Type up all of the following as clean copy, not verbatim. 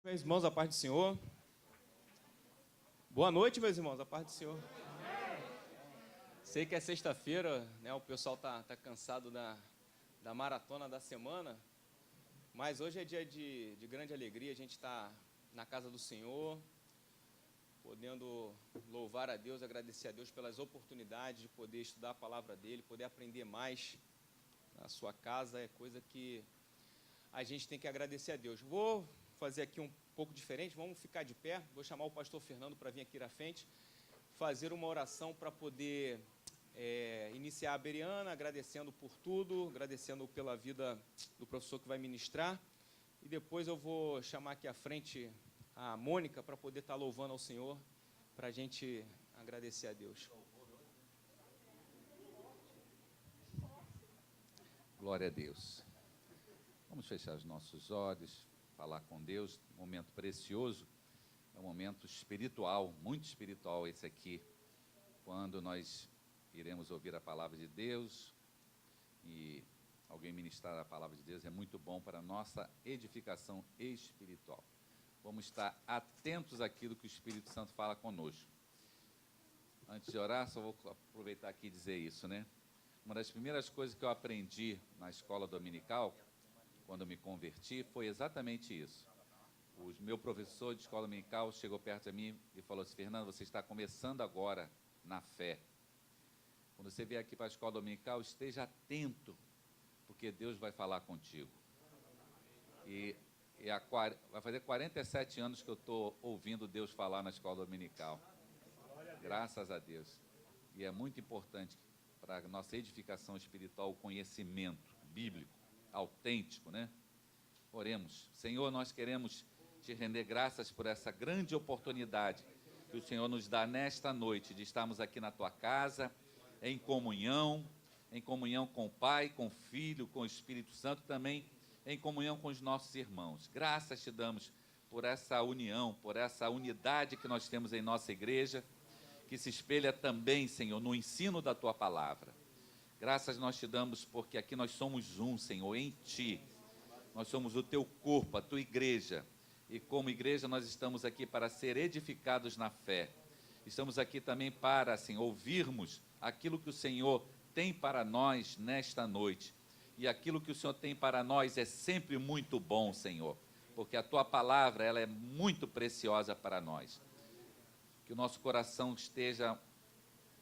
Meus irmãos, a paz do Senhor. Boa noite, meus irmãos, a paz do Senhor. Sei que é sexta-feira, né? O pessoal tá cansado da maratona da semana, mas hoje é dia de grande alegria. A gente está na casa do Senhor, podendo louvar a Deus, agradecer a Deus pelas oportunidades de poder estudar a palavra dele, poder aprender mais na sua casa. É coisa que a gente tem que agradecer a Deus. Vou fazer aqui um pouco diferente, vamos ficar de pé. Vou chamar o pastor Fernando para vir aqui na frente, fazer uma oração para poder iniciar a Beriana, agradecendo por tudo, agradecendo pela vida do professor que vai ministrar, e depois eu vou chamar aqui à frente a Mônica para poder estar louvando ao Senhor, para a gente agradecer a Deus. Glória a Deus. Vamos fechar os nossos olhos, falar com Deus. Um momento precioso, é um momento espiritual, muito espiritual esse aqui, quando nós iremos ouvir a palavra de Deus e alguém ministrar a palavra de Deus. É muito bom para a nossa edificação espiritual. Vamos estar atentos àquilo que o Espírito Santo fala conosco. Antes de orar, só vou aproveitar aqui e dizer isso, né? Uma das primeiras coisas que eu aprendi na escola dominical, quando eu me converti, foi exatamente isso. O meu professor de escola dominical chegou perto de mim e falou assim: Fernando, você está começando agora na fé. Quando você vier aqui para a escola dominical, esteja atento, porque Deus vai falar contigo. E vai fazer 47 anos que eu estou ouvindo Deus falar na escola dominical. Graças a Deus. E é muito importante para a nossa edificação espiritual o conhecimento bíblico, autêntico, né? Oremos. Senhor, nós queremos te render graças por essa grande oportunidade que o Senhor nos dá nesta noite, de estarmos aqui na tua casa, em comunhão com o Pai, com o Filho, com o Espírito Santo, também em comunhão com os nossos irmãos. Graças te damos por essa união, por essa unidade que nós temos em nossa igreja, que se espelha também, Senhor, no ensino da tua palavra. Graças nós te damos porque aqui nós somos um, Senhor, em ti. Nós somos o teu corpo, a tua igreja. E como igreja nós estamos aqui para ser edificados na fé. Estamos aqui também para, assim, ouvirmos aquilo que o Senhor tem para nós nesta noite. E aquilo que o Senhor tem para nós é sempre muito bom, Senhor. Porque a tua palavra, ela é muito preciosa para nós. Que o nosso coração esteja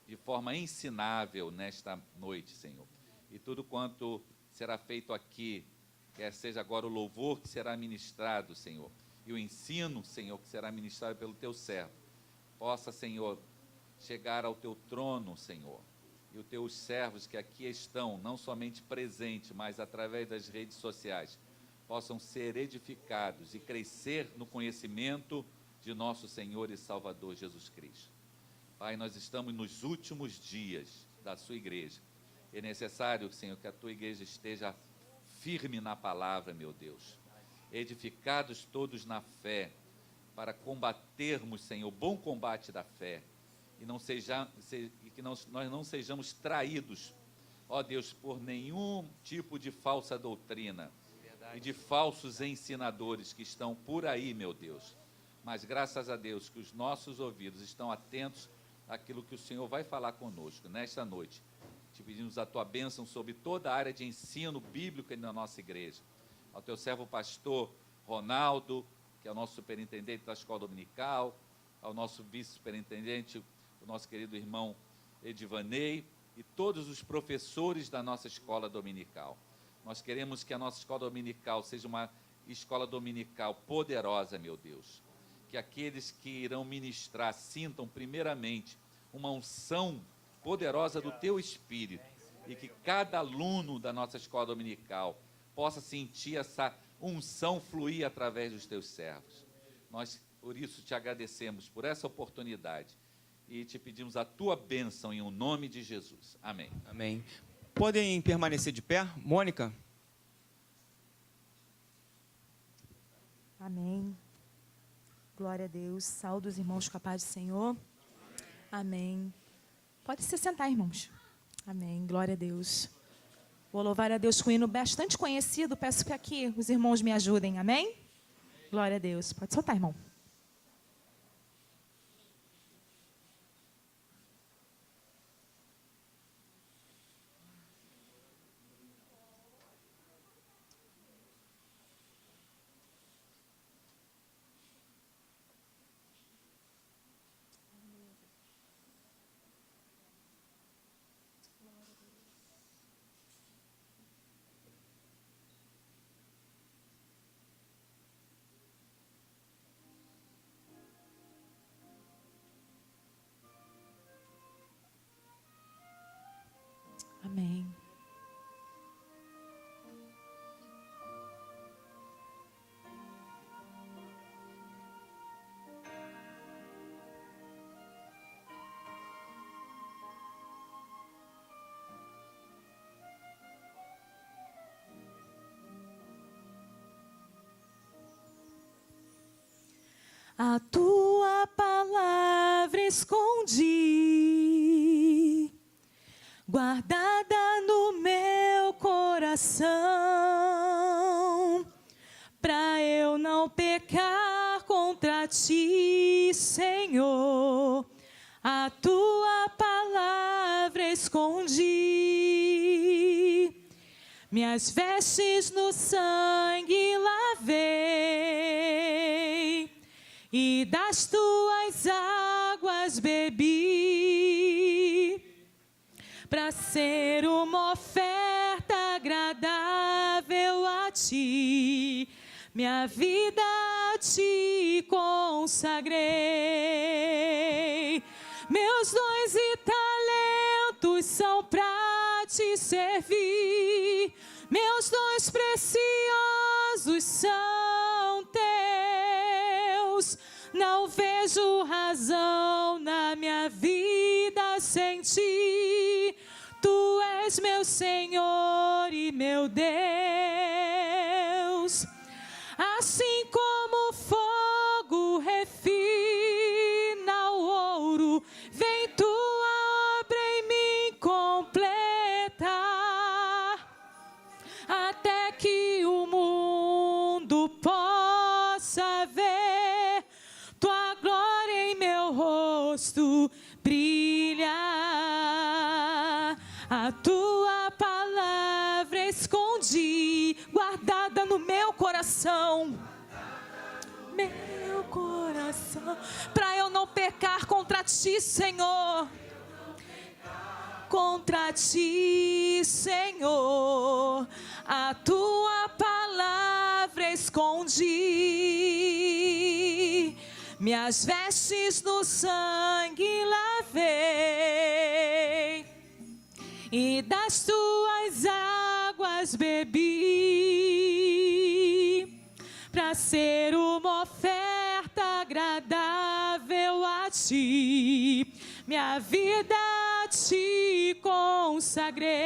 de forma ensinável nesta noite, Senhor. E tudo quanto será feito aqui, quer seja agora o louvor que será ministrado, Senhor, e o ensino, Senhor, que será ministrado pelo teu servo, possa, Senhor, chegar ao teu trono, Senhor, e os teus servos que aqui estão, não somente presentes, mas através das redes sociais, possam ser edificados e crescer no conhecimento de nosso Senhor e Salvador Jesus Cristo. Pai, nós estamos nos últimos dias da sua igreja. É necessário, Senhor, que a tua igreja esteja firme na palavra, meu Deus. Edificados todos na fé, para combatermos, Senhor, o bom combate da fé. E que nós não sejamos traídos, ó Deus, por nenhum tipo de falsa doutrina e de falsos ensinadores que estão por aí, meu Deus. Mas graças a Deus que os nossos ouvidos estão atentos àquilo que o Senhor vai falar conosco nesta noite. Te pedimos a tua bênção sobre toda a área de ensino bíblico na nossa igreja. Ao teu servo pastor Ronaldo, que é o nosso superintendente da escola dominical, ao nosso vice-superintendente, o nosso querido irmão Edivanei, e todos os professores da nossa escola dominical. Nós queremos que a nossa escola dominical seja uma escola dominical poderosa, meu Deus. Que aqueles que irão ministrar sintam primeiramente uma unção poderosa do teu Espírito, e que cada aluno da nossa escola dominical possa sentir essa unção fluir através dos teus servos. Nós, por isso, te agradecemos por essa oportunidade e te pedimos a tua bênção em o nome de Jesus. Amém. Amém. Podem permanecer de pé? Mônica? Amém. Glória a Deus. Saúde os irmãos com a paz do Senhor. Amém. Pode se sentar, irmãos. Amém. Glória a Deus. Vou louvar a Deus com um hino bastante conhecido. Peço que aqui os irmãos me ajudem. Amém? Glória a Deus. Pode soltar, irmão. Amém. A tua palavra escondi, guardada no meu coração, para eu não pecar contra ti, Senhor. A tua palavra escondi, minhas vestes no sangue lavei, e das tuas águas bebi, para ser uma oferta agradável a ti, minha vida a ti consagrei. Meus dons e talentos são para te servir, meus dons preciosos são teus. Não vejo razão na minha vida sem ti. Tu és meu Senhor e meu Deus. Assim como o fogo refina o ouro, vem tua obra em mim completar, até que o mundo possa ver tua glória em meu rosto brilhar. A tua palavra escondi, guardada no meu coração. Meu coração, para eu não pecar contra ti, Senhor. Contra ti, Senhor. A tua palavra escondi, minhas vestes no sangue lavei, e das tuas águas bebi, para ser uma oferta agradável a ti, minha vida a ti consagrei.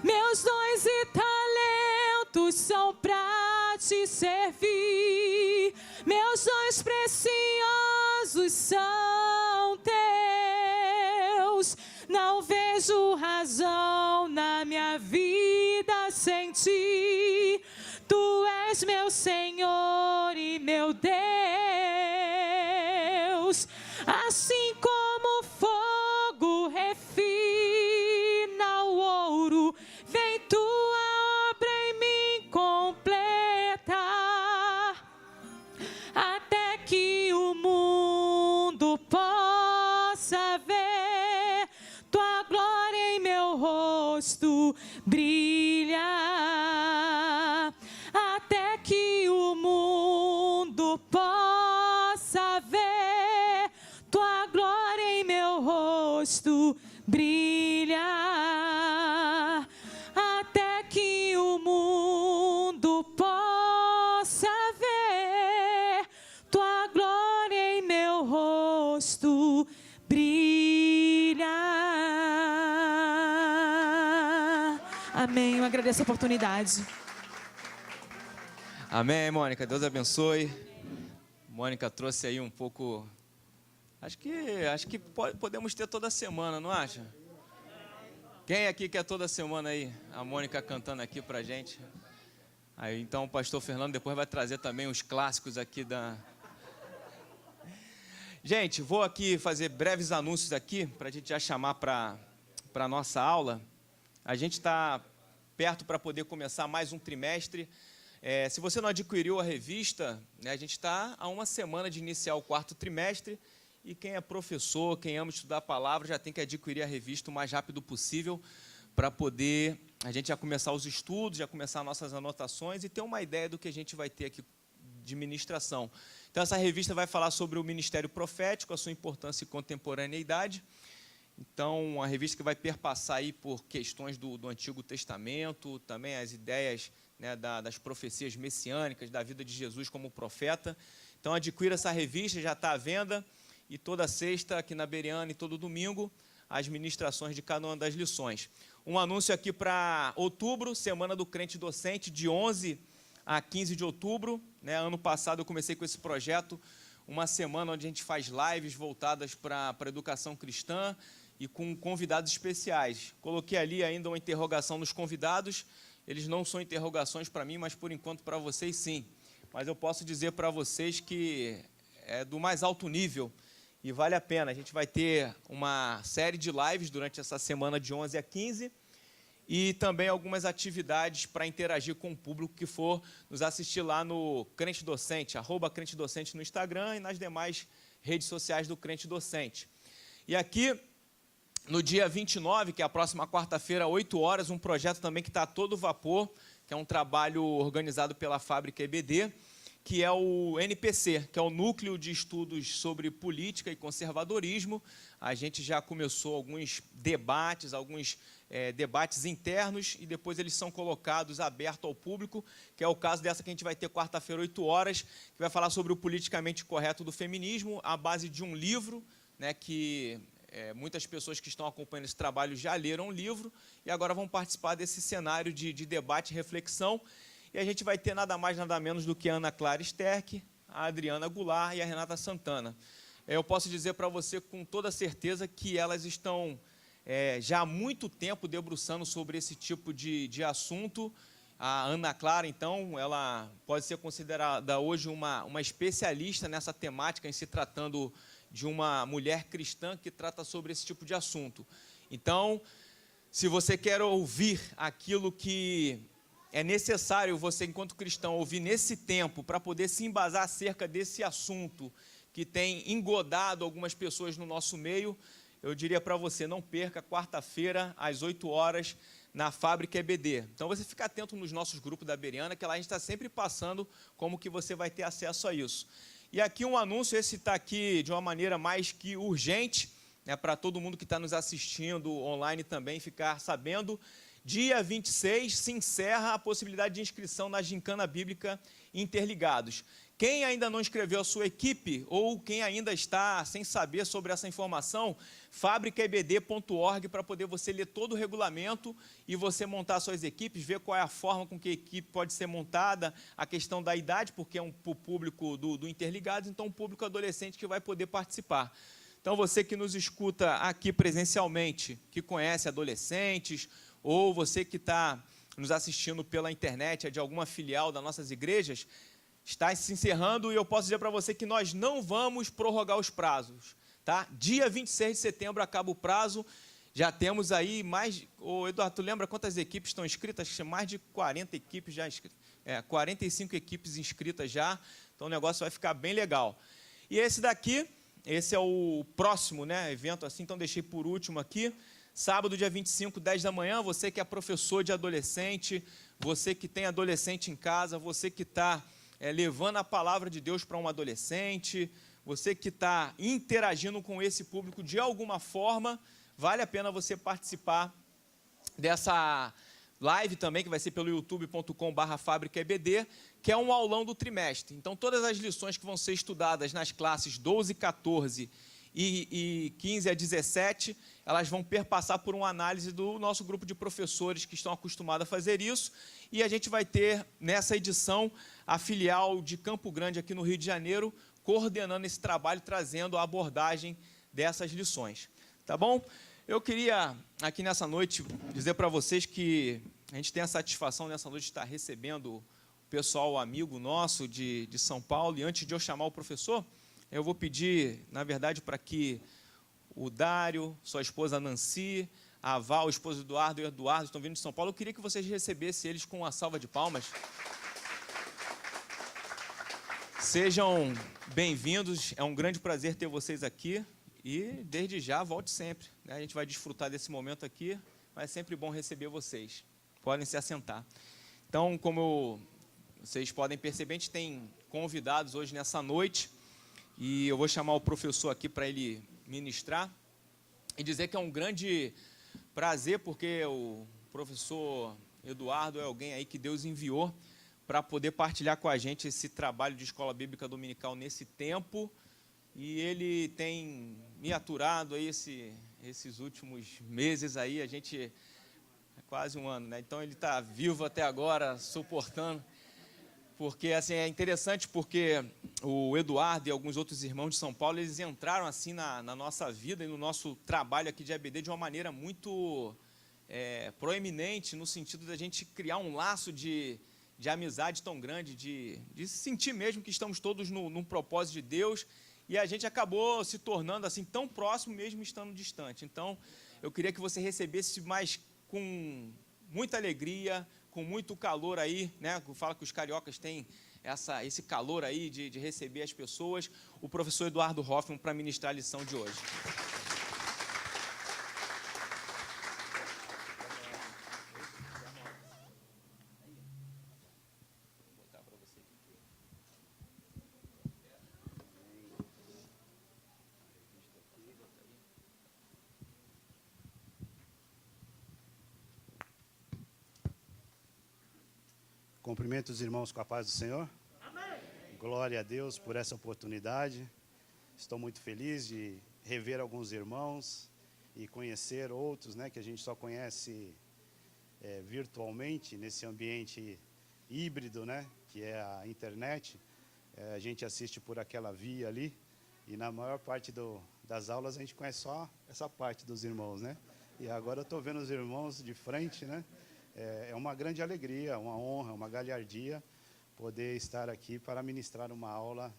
Meus dons e talentos são para te servir, meus dons preciosos são teus. Não vejo razão na minha vida sem ti. Tu és meu Senhor e meu Deus. Assim como o fogo refina o ouro, vem tua obra em mim completar, até que o mundo possa ver tua glória em meu rosto brilhar, até que o mundo possa ver tua glória em meu rosto brilhar, até que o mundo possa ver tua glória em meu rosto brilhar. Amém. Eu agradeço a oportunidade. Amém, Mônica. Deus abençoe. Mônica trouxe aí um pouco... Acho que podemos ter toda semana, não acha? Quem aqui quer toda semana aí? A Mônica cantando aqui pra gente. Aí, então, o pastor Fernando depois vai trazer também os clássicos aqui da... Gente, vou aqui fazer breves anúncios aqui, para a gente já chamar para a nossa aula. A gente está perto para poder começar mais um trimestre. Se você não adquiriu a revista, né, a gente está há uma semana de iniciar o 4º trimestre, e quem é professor, quem ama estudar a palavra, já tem que adquirir a revista o mais rápido possível, para poder a gente já começar os estudos, já começar nossas anotações e ter uma ideia do que a gente vai ter aqui de ministração. Então, essa revista vai falar sobre o ministério profético, a sua importância e contemporaneidade. Então, uma revista que vai perpassar aí por questões do Antigo Testamento, também as ideias, né, das profecias messiânicas, da vida de Jesus como profeta. Então, adquira essa revista, já está à venda, e toda sexta, aqui na Bereana, e todo domingo, as ministrações de cada uma das lições. Um anúncio aqui para outubro, Semana do Crente Docente, de 11 a 15 de outubro. Né? Ano passado eu comecei com esse projeto, uma semana onde a gente faz lives voltadas para a educação cristã e com convidados especiais. Coloquei ali ainda uma interrogação nos convidados, eles não são interrogações para mim, mas por enquanto para vocês sim. Mas eu posso dizer para vocês que é do mais alto nível e vale a pena. A gente vai ter uma série de lives durante essa semana de 11 a 15 e também algumas atividades para interagir com o público que for nos assistir lá no Crente Docente, @Crente Docente no Instagram e nas demais redes sociais do Crente Docente. E aqui, no dia 29, que é a próxima quarta-feira, 8 horas, um projeto também que está a todo vapor, que é um trabalho organizado pela Fábrica EBD, que é o NPC, que é o Núcleo de Estudos sobre Política e Conservadorismo. A gente já começou alguns debates, debates internos, e depois eles são colocados abertos ao público, que é o caso dessa que a gente vai ter quarta-feira, 8 horas, que vai falar sobre o politicamente correto do feminismo, à base de um livro, né, que muitas pessoas que estão acompanhando esse trabalho já leram o livro, e agora vão participar desse cenário de debate e reflexão. E a gente vai ter nada mais, nada menos do que a Ana Clara Sterck, a Adriana Goulart e a Renata Santana. Eu posso dizer para você com toda certeza que elas estão já há muito tempo debruçando sobre esse tipo de assunto. A Ana Clara, então, ela pode ser considerada hoje uma especialista nessa temática, em se tratando de uma mulher cristã que trata sobre esse tipo de assunto. Então, se você quer ouvir aquilo que é necessário você, enquanto cristão, ouvir nesse tempo para poder se embasar acerca desse assunto que tem engodado algumas pessoas no nosso meio, eu diria para você, não perca, quarta-feira, às 8 horas, na Fábrica EBD. Então, você fica atento nos nossos grupos da Bereana, que lá a gente está sempre passando como que você vai ter acesso a isso. E aqui um anúncio, esse está aqui de uma maneira mais que urgente, né, para todo mundo que está nos assistindo online também ficar sabendo. Dia 26 se encerra a possibilidade de inscrição na Gincana Bíblica Interligados. Quem ainda não inscreveu a sua equipe, ou quem ainda está sem saber sobre essa informação, fabricaebd.org, para poder você ler todo o regulamento e você montar suas equipes, ver qual é a forma com que a equipe pode ser montada, a questão da idade, porque é um público do Interligados, então um público adolescente que vai poder participar. Então, você que nos escuta aqui presencialmente, que conhece adolescentes, ou você que está nos assistindo pela internet, é de alguma filial das nossas igrejas, está se encerrando, e eu posso dizer para você que nós não vamos prorrogar os prazos. Tá? Dia 26 de setembro acaba o prazo, já temos aí mais... Eduardo, tu lembra quantas equipes estão inscritas? Acho que mais de 40 equipes já inscritas. 45 equipes inscritas já, então o negócio vai ficar bem legal. E esse daqui, esse é o próximo, né, evento assim, então deixei por último aqui. Sábado, dia 25, 10 da manhã, você que é professor de adolescente, você que tem adolescente em casa, você que está levando a palavra de Deus para um adolescente, você que está interagindo com esse público de alguma forma, vale a pena você participar dessa live também, que vai ser pelo youtube.com/fabricaebd, que é um aulão do trimestre. Então, todas as lições que vão ser estudadas nas classes 12, 14 e 15 a 17, elas vão perpassar por uma análise do nosso grupo de professores que estão acostumados a fazer isso, e a gente vai ter, nessa edição, a filial de Campo Grande, aqui no Rio de Janeiro, coordenando esse trabalho, trazendo a abordagem dessas lições. Tá bom? Eu queria, aqui nessa noite, dizer para vocês que a gente tem a satisfação, nessa noite, de estar recebendo pessoal amigo nosso de São Paulo. E antes de eu chamar o professor, eu vou pedir, na verdade, para que o Dário, sua esposa Nancy, a Val, o esposo do Eduardo e o Eduardo estão vindo de São Paulo. Eu queria que vocês recebessem eles com uma salva de palmas. Sejam bem-vindos, é um grande prazer ter vocês aqui e, desde já, volte sempre, né? A gente vai desfrutar desse momento aqui, mas é sempre bom receber vocês. Podem se assentar. Então, como vocês podem perceber, a gente tem convidados hoje nessa noite e eu vou chamar o professor aqui para ele ministrar e dizer que é um grande prazer, porque o professor Eduardo é alguém aí que Deus enviou para poder partilhar com a gente esse trabalho de escola bíblica dominical nesse tempo, e ele tem me aturado aí esses últimos meses aí, a gente é quase um ano, né? Então ele está vivo até agora, suportando, porque assim é interessante porque o Eduardo e alguns outros irmãos de São Paulo, eles entraram assim na nossa vida e no nosso trabalho aqui de EBD de uma maneira muito proeminente, no sentido da gente criar um laço de amizade tão grande, de sentir mesmo que estamos todos num propósito de Deus, e a gente acabou se tornando assim tão próximo mesmo estando distante. Então, eu queria que você recebesse mais com muita alegria, com muito calor aí, né? Fala que os cariocas têm esse calor aí de receber as pessoas, o professor Eduardo Hoffman para ministrar a lição de hoje. Cumprimento os irmãos com a paz do Senhor. Amém. Glória a Deus por essa oportunidade. Estou muito feliz de rever alguns irmãos e conhecer outros, né, que a gente só conhece virtualmente, nesse ambiente híbrido, né, que é a internet. A gente assiste por aquela via ali e na maior parte das aulas a gente conhece só essa parte dos irmãos, né? E agora eu estou vendo os irmãos de frente, né? É uma grande alegria, uma honra, uma galhardia poder estar aqui para ministrar uma aula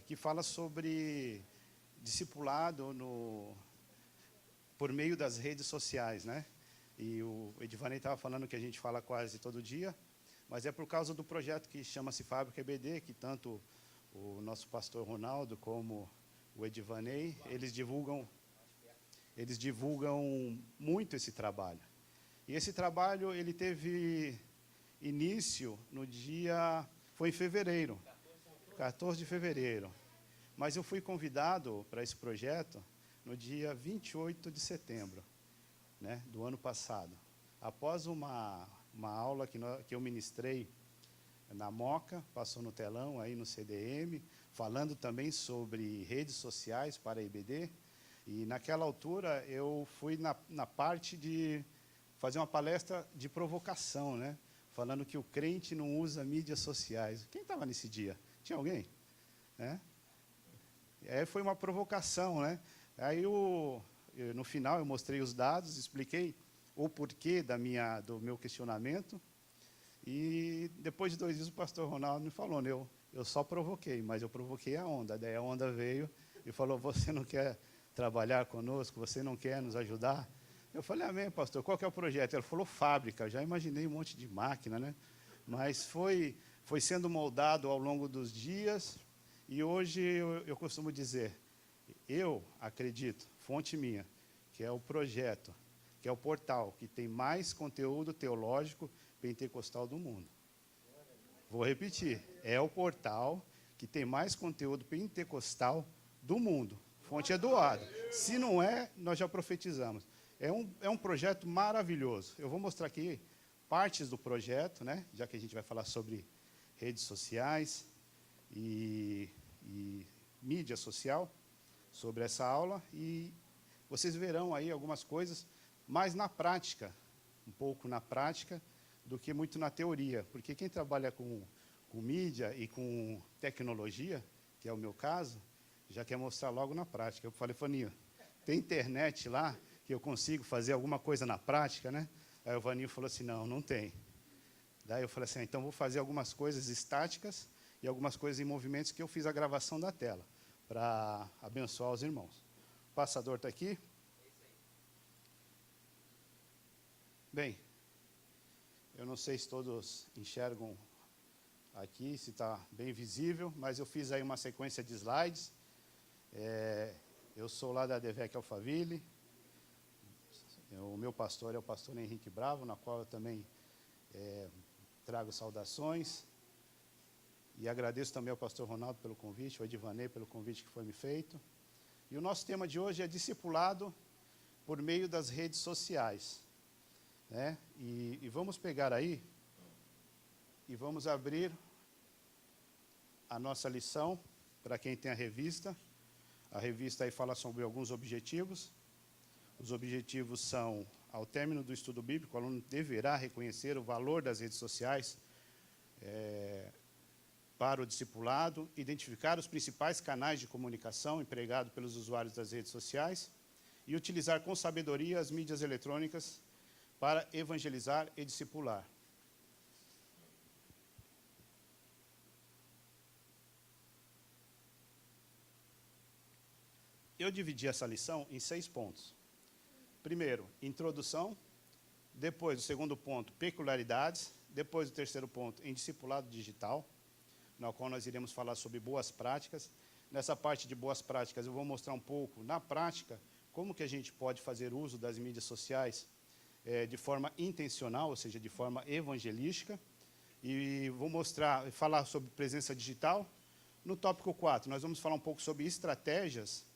que fala sobre discipulado por meio das redes sociais, né? E o Edvanei estava falando que a gente fala quase todo dia, mas é por causa do projeto que chama-se Fábrica EBD, que tanto o nosso pastor Ronaldo como o Edvanei, eles divulgam muito esse trabalho. E esse trabalho, ele teve início foi em fevereiro, 14 de fevereiro. Mas eu fui convidado para esse projeto no dia 28 de setembro, né, do ano passado. Após uma aula que eu ministrei na Moca, passou no telão, aí no CDM, falando também sobre redes sociais para a EBD. E naquela altura eu fui na parte de fazer uma palestra de provocação, né? Falando que o crente não usa mídias sociais. Quem estava nesse dia? Tinha alguém? Né? Foi uma provocação, né? Aí, no final, eu mostrei os dados, expliquei o porquê do meu questionamento, e depois de 2 dias o pastor Ronaldo me falou, né? Eu só provoquei, mas eu provoquei a onda. Daí a onda veio e falou, você não quer trabalhar conosco? Você não quer nos ajudar? Eu falei, amém, pastor, qual que é o projeto? Ele falou, fábrica. Eu já imaginei um monte de máquina, né? Mas foi sendo moldado ao longo dos dias, e hoje eu costumo dizer, eu acredito, fonte minha, que é o projeto, que é o portal, que tem mais conteúdo teológico pentecostal do mundo. Vou repetir, é o portal que tem mais conteúdo pentecostal do mundo. Fonte Eduardo. Se não é, nós já profetizamos. É um projeto maravilhoso. Eu vou mostrar aqui partes do projeto, né? Já que a gente vai falar sobre redes sociais e mídia social, sobre essa aula. E vocês verão aí algumas coisas, mais na prática, um pouco na prática, do que muito na teoria. Porque quem trabalha com mídia e com tecnologia, que é o meu caso, já quer mostrar logo na prática. Eu falei, Vaninho, tem internet lá que eu consigo fazer alguma coisa na prática, né? Aí o Vaninho falou assim, não tem. Daí eu falei assim, então vou fazer algumas coisas estáticas e algumas coisas em movimentos que eu fiz a gravação da tela, para abençoar os irmãos. O passador está aqui? Bem, eu não sei se todos enxergam aqui, se está bem visível, mas eu fiz aí uma sequência de slides. Eu sou lá da Devec Alphaville. O meu pastor é o pastor Henrique Bravo, na qual eu também trago saudações. E agradeço também ao pastor Ronaldo pelo convite, ao Edivanei pelo convite que foi me feito. E o nosso tema de hoje é discipulado por meio das redes sociais. Né? E vamos pegar aí e vamos abrir a nossa lição, para quem tem a revista. A revista aí fala sobre alguns objetivos. Os objetivos são, ao término do estudo bíblico, o aluno deverá reconhecer o valor das redes sociais para o discipulado, identificar os principais canais de comunicação empregados pelos usuários das redes sociais e utilizar com sabedoria as mídias eletrônicas para evangelizar e discipular. Eu dividi essa lição em 6 pontos. Primeiro, introdução. Depois, o segundo ponto, peculiaridades. Depois, o terceiro ponto, em discipulado digital, na qual nós iremos falar sobre boas práticas. Nessa parte de boas práticas, eu vou mostrar um pouco, na prática, como que a gente pode fazer uso das mídias sociais de forma intencional, ou seja, de forma evangelística. E vou falar sobre presença digital. No tópico 4, nós vamos falar um pouco sobre estratégias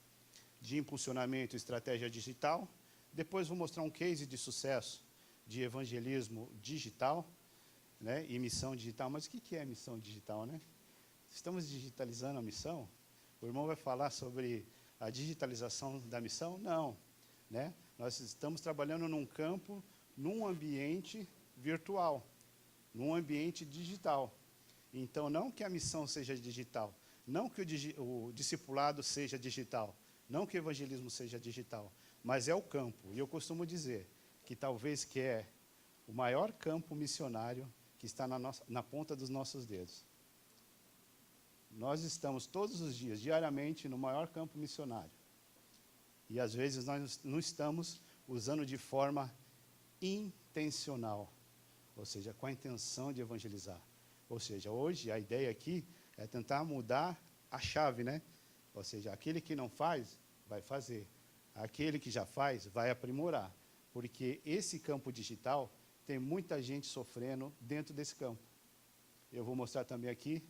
de impulsionamento, estratégia digital. Depois vou mostrar um case de sucesso de evangelismo digital, né, e missão digital. Mas o que é missão digital, né? Estamos digitalizando a missão? O irmão vai falar sobre a digitalização da missão? Não, né? Nós estamos trabalhando num campo, num ambiente virtual, num ambiente digital. Então, não que a missão seja digital, não que o discipulado seja digital, não que o evangelismo seja digital, mas é o campo. E eu costumo dizer que talvez que é o maior campo missionário que está na ponta dos nossos dedos. Nós estamos todos os dias, diariamente, no maior campo missionário. E, às vezes, nós não estamos usando de forma intencional, ou seja, com a intenção de evangelizar. Ou seja, hoje, a ideia aqui é tentar mudar a chave, né? Ou seja, aquele que não faz, vai fazer. Aquele que já faz, vai aprimorar. Porque esse campo digital tem muita gente sofrendo dentro desse campo. Eu vou mostrar também aqui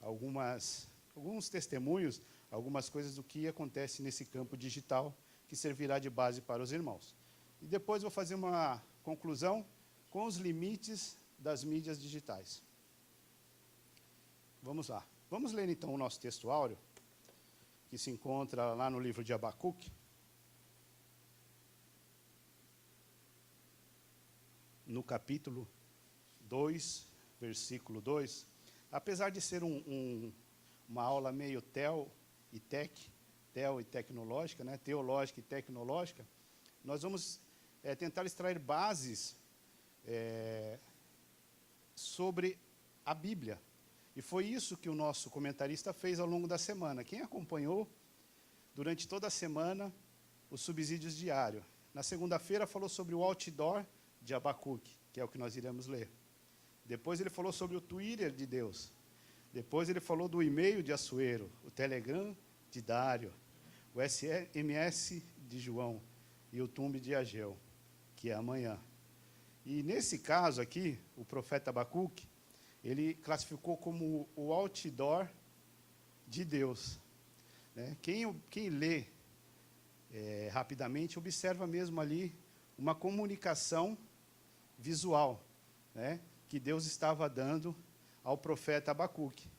alguns testemunhos, algumas coisas do que acontece nesse campo digital, que servirá de base para os irmãos. E depois vou fazer uma conclusão com os limites das mídias digitais. Vamos lá. Vamos ler, então, o nosso texto áureo, que se encontra lá no livro de Abacuque. No capítulo 2, versículo 2. Apesar de ser uma aula meio teo e tecnológica, né? Teológica e tecnológica, nós vamos tentar extrair bases sobre a Bíblia. E foi isso que o nosso comentarista fez ao longo da semana. Quem acompanhou durante toda a semana os subsídios diários? Na segunda-feira falou sobre o outdoor de Abacuque, que é o que nós iremos ler. Depois ele falou sobre o Twitter de Deus. Depois ele falou do e-mail de Assuero, o Telegram de Dário, o SMS de João e o Tumbe de Ageu, que é amanhã. E nesse caso aqui, o profeta Abacuque, ele classificou como o outdoor de Deus. Né? Quem lê rapidamente, observa mesmo ali uma comunicação visual, né, que Deus estava dando ao profeta Abacuque.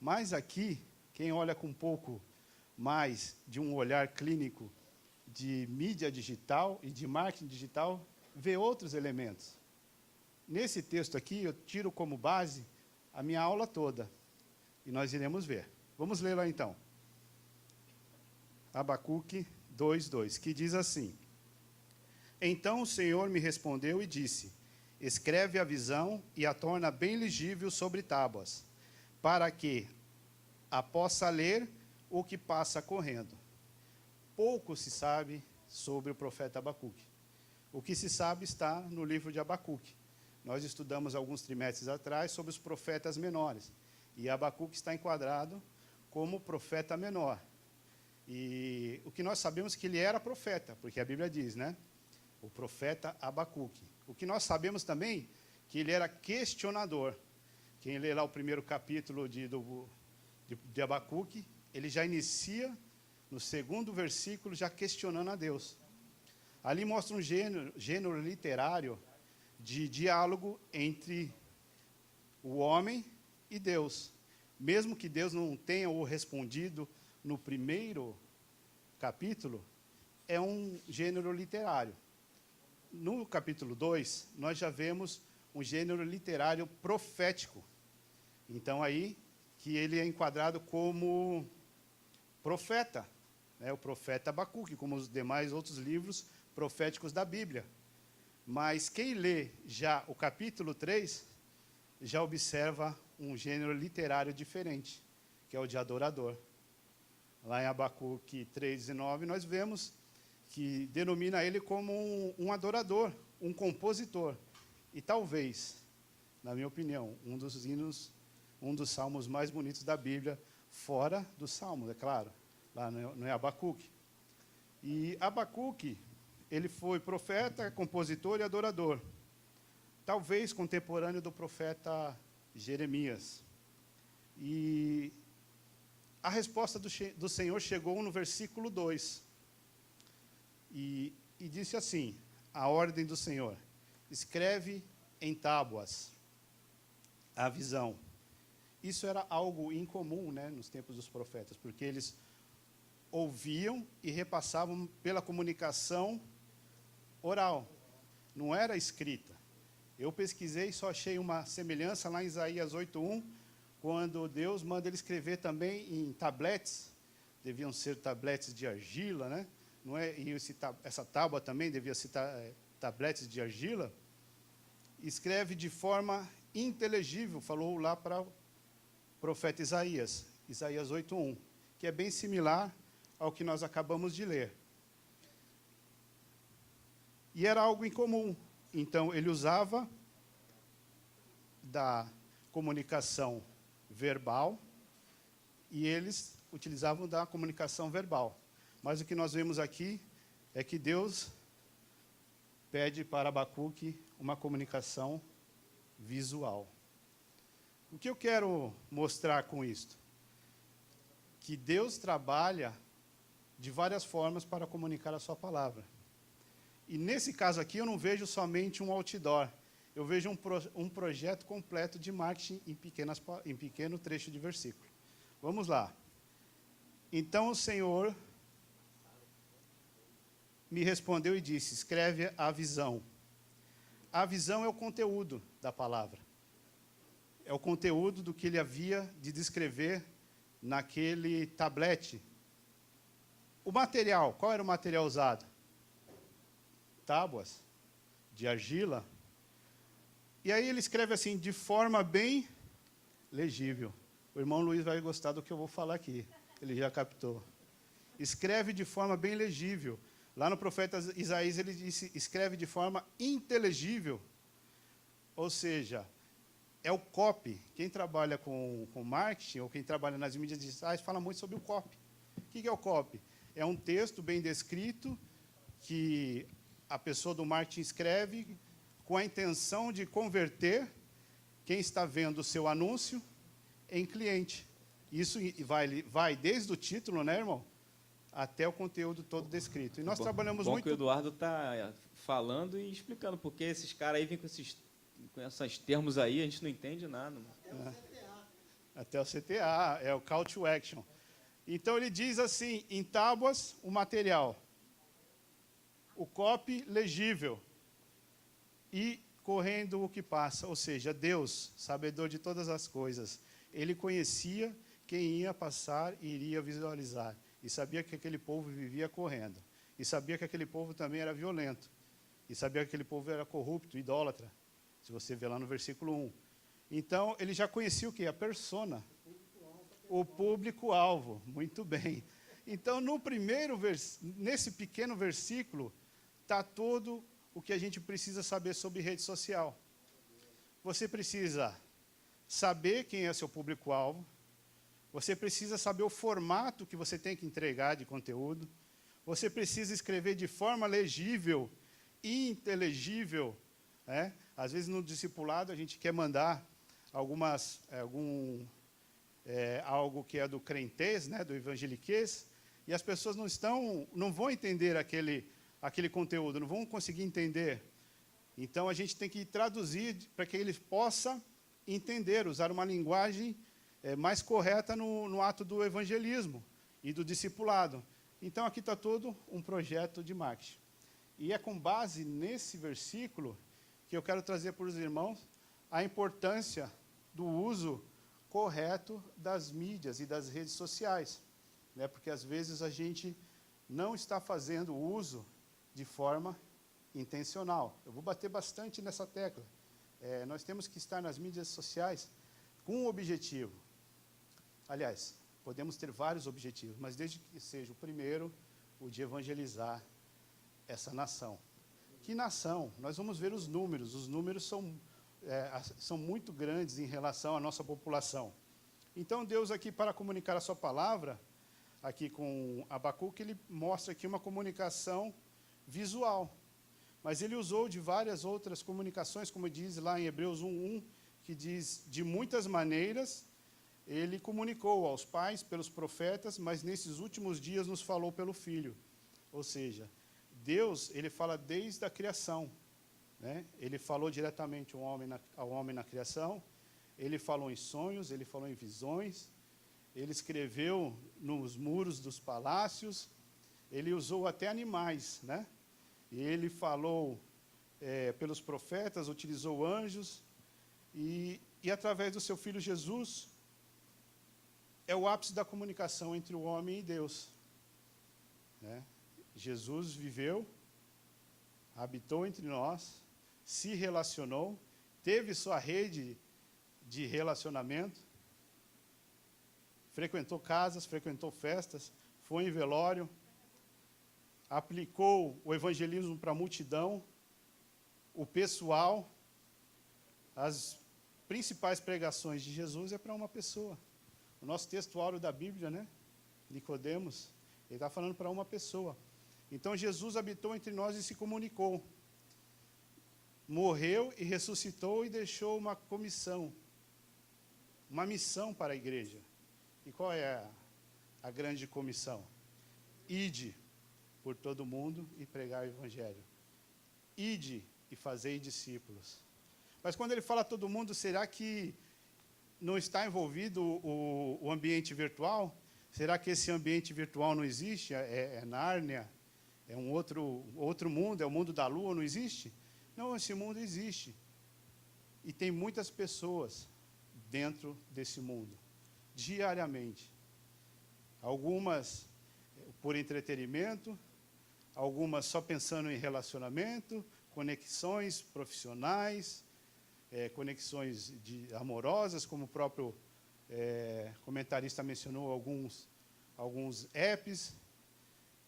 Mas aqui, quem olha com um pouco mais de um olhar clínico de mídia digital e de marketing digital, vê outros elementos. Nesse texto aqui, eu tiro como base a minha aula toda, e nós iremos ver. Vamos ler lá então. Abacuque 2:2, que diz assim: Então o Senhor me respondeu e disse: escreve a visão e a torna bem legível sobre tábuas, para que a possa ler o que passa correndo. Pouco se sabe sobre o profeta Abacuque. O que se sabe está no livro de Abacuque. Nós estudamos alguns trimestres atrás sobre os profetas menores. E Abacuque está enquadrado como profeta menor. E o que nós sabemos é que ele era profeta, porque a Bíblia diz, né? O profeta Abacuque. O que nós sabemos também que ele era questionador. Quem lê lá o primeiro capítulo de Abacuque, ele já inicia no segundo versículo já questionando a Deus. Ali mostra um gênero literário de diálogo entre o homem e Deus. Mesmo que Deus não tenha o respondido no primeiro capítulo, é um gênero literário. No capítulo 2, nós já vemos um gênero literário profético. Então, aí, que ele é enquadrado como profeta, né? O profeta Abacuque, como os demais outros livros proféticos da Bíblia. Mas quem lê já o capítulo 3, já observa um gênero literário diferente, que é o de adorador. Lá em Abacuque 3:9, nós vemos que denomina ele como um adorador, um compositor. E talvez, na minha opinião, um dos hinos, um dos salmos mais bonitos da Bíblia, fora dos salmos, é claro, lá no Abacuque. E Abacuque, ele foi profeta, compositor e adorador, talvez contemporâneo do profeta Jeremias. E a resposta do Senhor chegou no versículo 2, e disse assim, a ordem do Senhor, escreve em tábuas a visão. Isso era algo incomum, né, nos tempos dos profetas, porque eles ouviam e repassavam pela comunicação oral, não era escrita. Eu pesquisei e só achei uma semelhança lá em Isaías 8:1, quando Deus manda ele escrever também em tabletes, deviam ser tabletes de argila, né? Não é? E essa tábua também devia ser tabletes de argila. Escreve de forma inteligível, falou lá para o profeta Isaías 8:1, que é bem similar ao que nós acabamos de ler. E era algo incomum. Então, ele usava da comunicação verbal e eles utilizavam da comunicação verbal. Mas o que nós vemos aqui é que Deus pede para Abacuque uma comunicação visual. O que eu quero mostrar com isto? Que Deus trabalha de várias formas para comunicar a sua palavra. E nesse caso aqui eu não vejo somente um outdoor, eu vejo um projeto completo de marketing em pequeno trecho de versículo. Vamos lá. Então o Senhor me respondeu e disse, escreve a visão. A visão é o conteúdo da palavra. É o conteúdo do que ele havia de descrever naquele tablete. O material, qual era o material usado? Tábuas de argila. E aí ele escreve assim, de forma bem legível. O irmão Luiz vai gostar do que eu vou falar aqui. Ele já captou. Escreve de forma bem legível. Lá no profeta Isaías ele disse, escreve de forma inteligível. Ou seja, é o copy. Quem trabalha com marketing ou quem trabalha nas mídias digitais fala muito sobre o copy. O que é o copy? É um texto bem descrito que a pessoa do marketing escreve com a intenção de converter quem está vendo o seu anúncio em cliente. Isso vai desde o título, né, irmão, até o conteúdo todo descrito. E nós trabalhamos muito... que o Eduardo está falando e explicando, porque esses caras aí vêm com esses termos aí, a gente não entende nada. Até o CTA, é o Call to Action. Então, ele diz assim, em tábuas, o material, o copy legível e correndo o que passa. Ou seja, Deus, sabedor de todas as coisas, ele conhecia quem ia passar e iria visualizar. E sabia que aquele povo vivia correndo. E sabia que aquele povo também era violento. E sabia que aquele povo era corrupto, idólatra. Se você vê lá no versículo 1. Então, ele já conhecia o quê? A persona. O público-alvo. Muito bem. Então, nesse pequeno versículo, está tudo o que a gente precisa saber sobre rede social. Você precisa saber quem é seu público-alvo. Você precisa saber o formato que você tem que entregar de conteúdo. Você precisa escrever de forma legível e inteligível. Né? Às vezes, no discipulado, a gente quer mandar algo que é do crentez, né, do evangeliquez, e as pessoas não vão entender aquele conteúdo, não vão conseguir entender. Então, a gente tem que traduzir para que eles possam entender, usar uma linguagem mais correta no ato do evangelismo e do discipulado. Então, aqui está todo um projeto de marketing. E é com base nesse versículo que eu quero trazer para os irmãos a importância do uso correto das mídias e das redes sociais, né? Porque, às vezes, a gente não está fazendo uso de forma intencional. Eu vou bater bastante nessa tecla. Nós temos que estar nas mídias sociais com um objetivo. Aliás, podemos ter vários objetivos, mas desde que seja o primeiro, o de evangelizar essa nação. Que nação? Nós vamos ver os números. Os números são muito grandes em relação à nossa população. Então, Deus aqui, para comunicar a sua palavra, aqui com Abacuque, ele mostra aqui uma comunicação visual. Mas ele usou de várias outras comunicações, como diz lá em Hebreus 1:1, que diz, de muitas maneiras, ele comunicou aos pais pelos profetas, mas nesses últimos dias nos falou pelo Filho. Ou seja, Deus, ele fala desde a criação. Né? Ele falou diretamente ao homem na criação, ele falou em sonhos, ele falou em visões, ele escreveu nos muros dos palácios, ele usou até animais, né? E ele falou pelos profetas, utilizou anjos, e através do seu Filho Jesus, é o ápice da comunicação entre o homem e Deus. Né? Jesus viveu, habitou entre nós, se relacionou, teve sua rede de relacionamento, frequentou casas, frequentou festas, foi em velório, aplicou o evangelismo para a multidão, o pessoal, as principais pregações de Jesus é para uma pessoa. O nosso texto áureo da Bíblia, né? Nicodemos, ele está falando para uma pessoa. Então, Jesus habitou entre nós e se comunicou. Morreu e ressuscitou e deixou uma comissão, uma missão para a igreja. E qual é a grande comissão? Ide por todo mundo e pregar o evangelho. Ide e fazei discípulos. Mas quando ele fala todo mundo, será que não está envolvido o ambiente virtual? Será que esse ambiente virtual não existe? É Nárnia? É um outro mundo? É o mundo da lua? Não existe? Não, esse mundo existe. E tem muitas pessoas dentro desse mundo, diariamente. Algumas por entretenimento, algumas só pensando em relacionamento, conexões profissionais, conexões amorosas, como o próprio comentarista mencionou, alguns apps.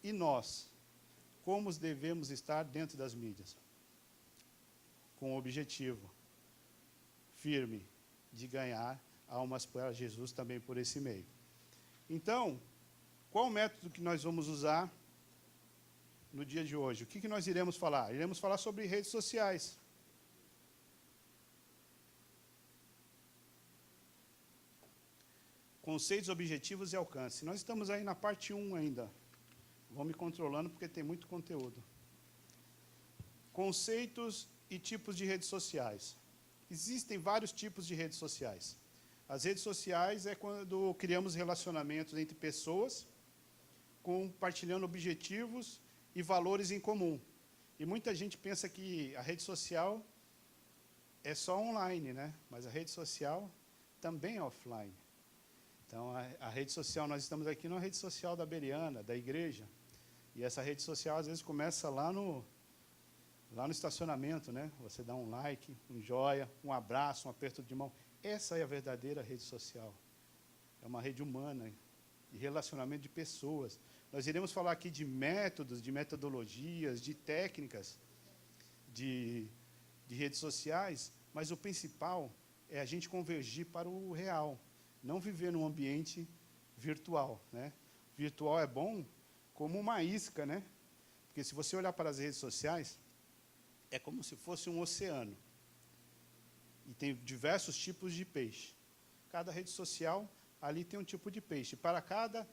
E nós, como devemos estar dentro das mídias? Com o objetivo firme de ganhar almas para Jesus também por esse meio. Então, qual o método que nós vamos usar no dia de hoje? O que nós iremos falar? Iremos falar sobre redes sociais. Conceitos, objetivos e alcance. Nós estamos aí na parte 1 ainda. Vou me controlando porque tem muito conteúdo. Conceitos e tipos de redes sociais. Existem vários tipos de redes sociais. As redes sociais é quando criamos relacionamentos entre pessoas, compartilhando objetivos e valores em comum. E muita gente pensa que a rede social é só online, né? Mas a rede social também é offline. Então, a rede social, nós estamos aqui na rede social da Beriana, da igreja. E essa rede social, às vezes, começa lá Lá no estacionamento, né? Você dá um like, um joia, um abraço, um aperto de mão. Essa é a verdadeira rede social. É uma rede humana, de relacionamento de pessoas. Nós iremos falar aqui de métodos, de metodologias, de técnicas de redes sociais, mas o principal é a gente convergir para o real, não viver num ambiente virtual, né? Virtual é bom como uma isca, né? Porque se você olhar para as redes sociais, é como se fosse um oceano. E tem diversos tipos de peixe. Cada rede social, ali tem um tipo de peixe. Para cada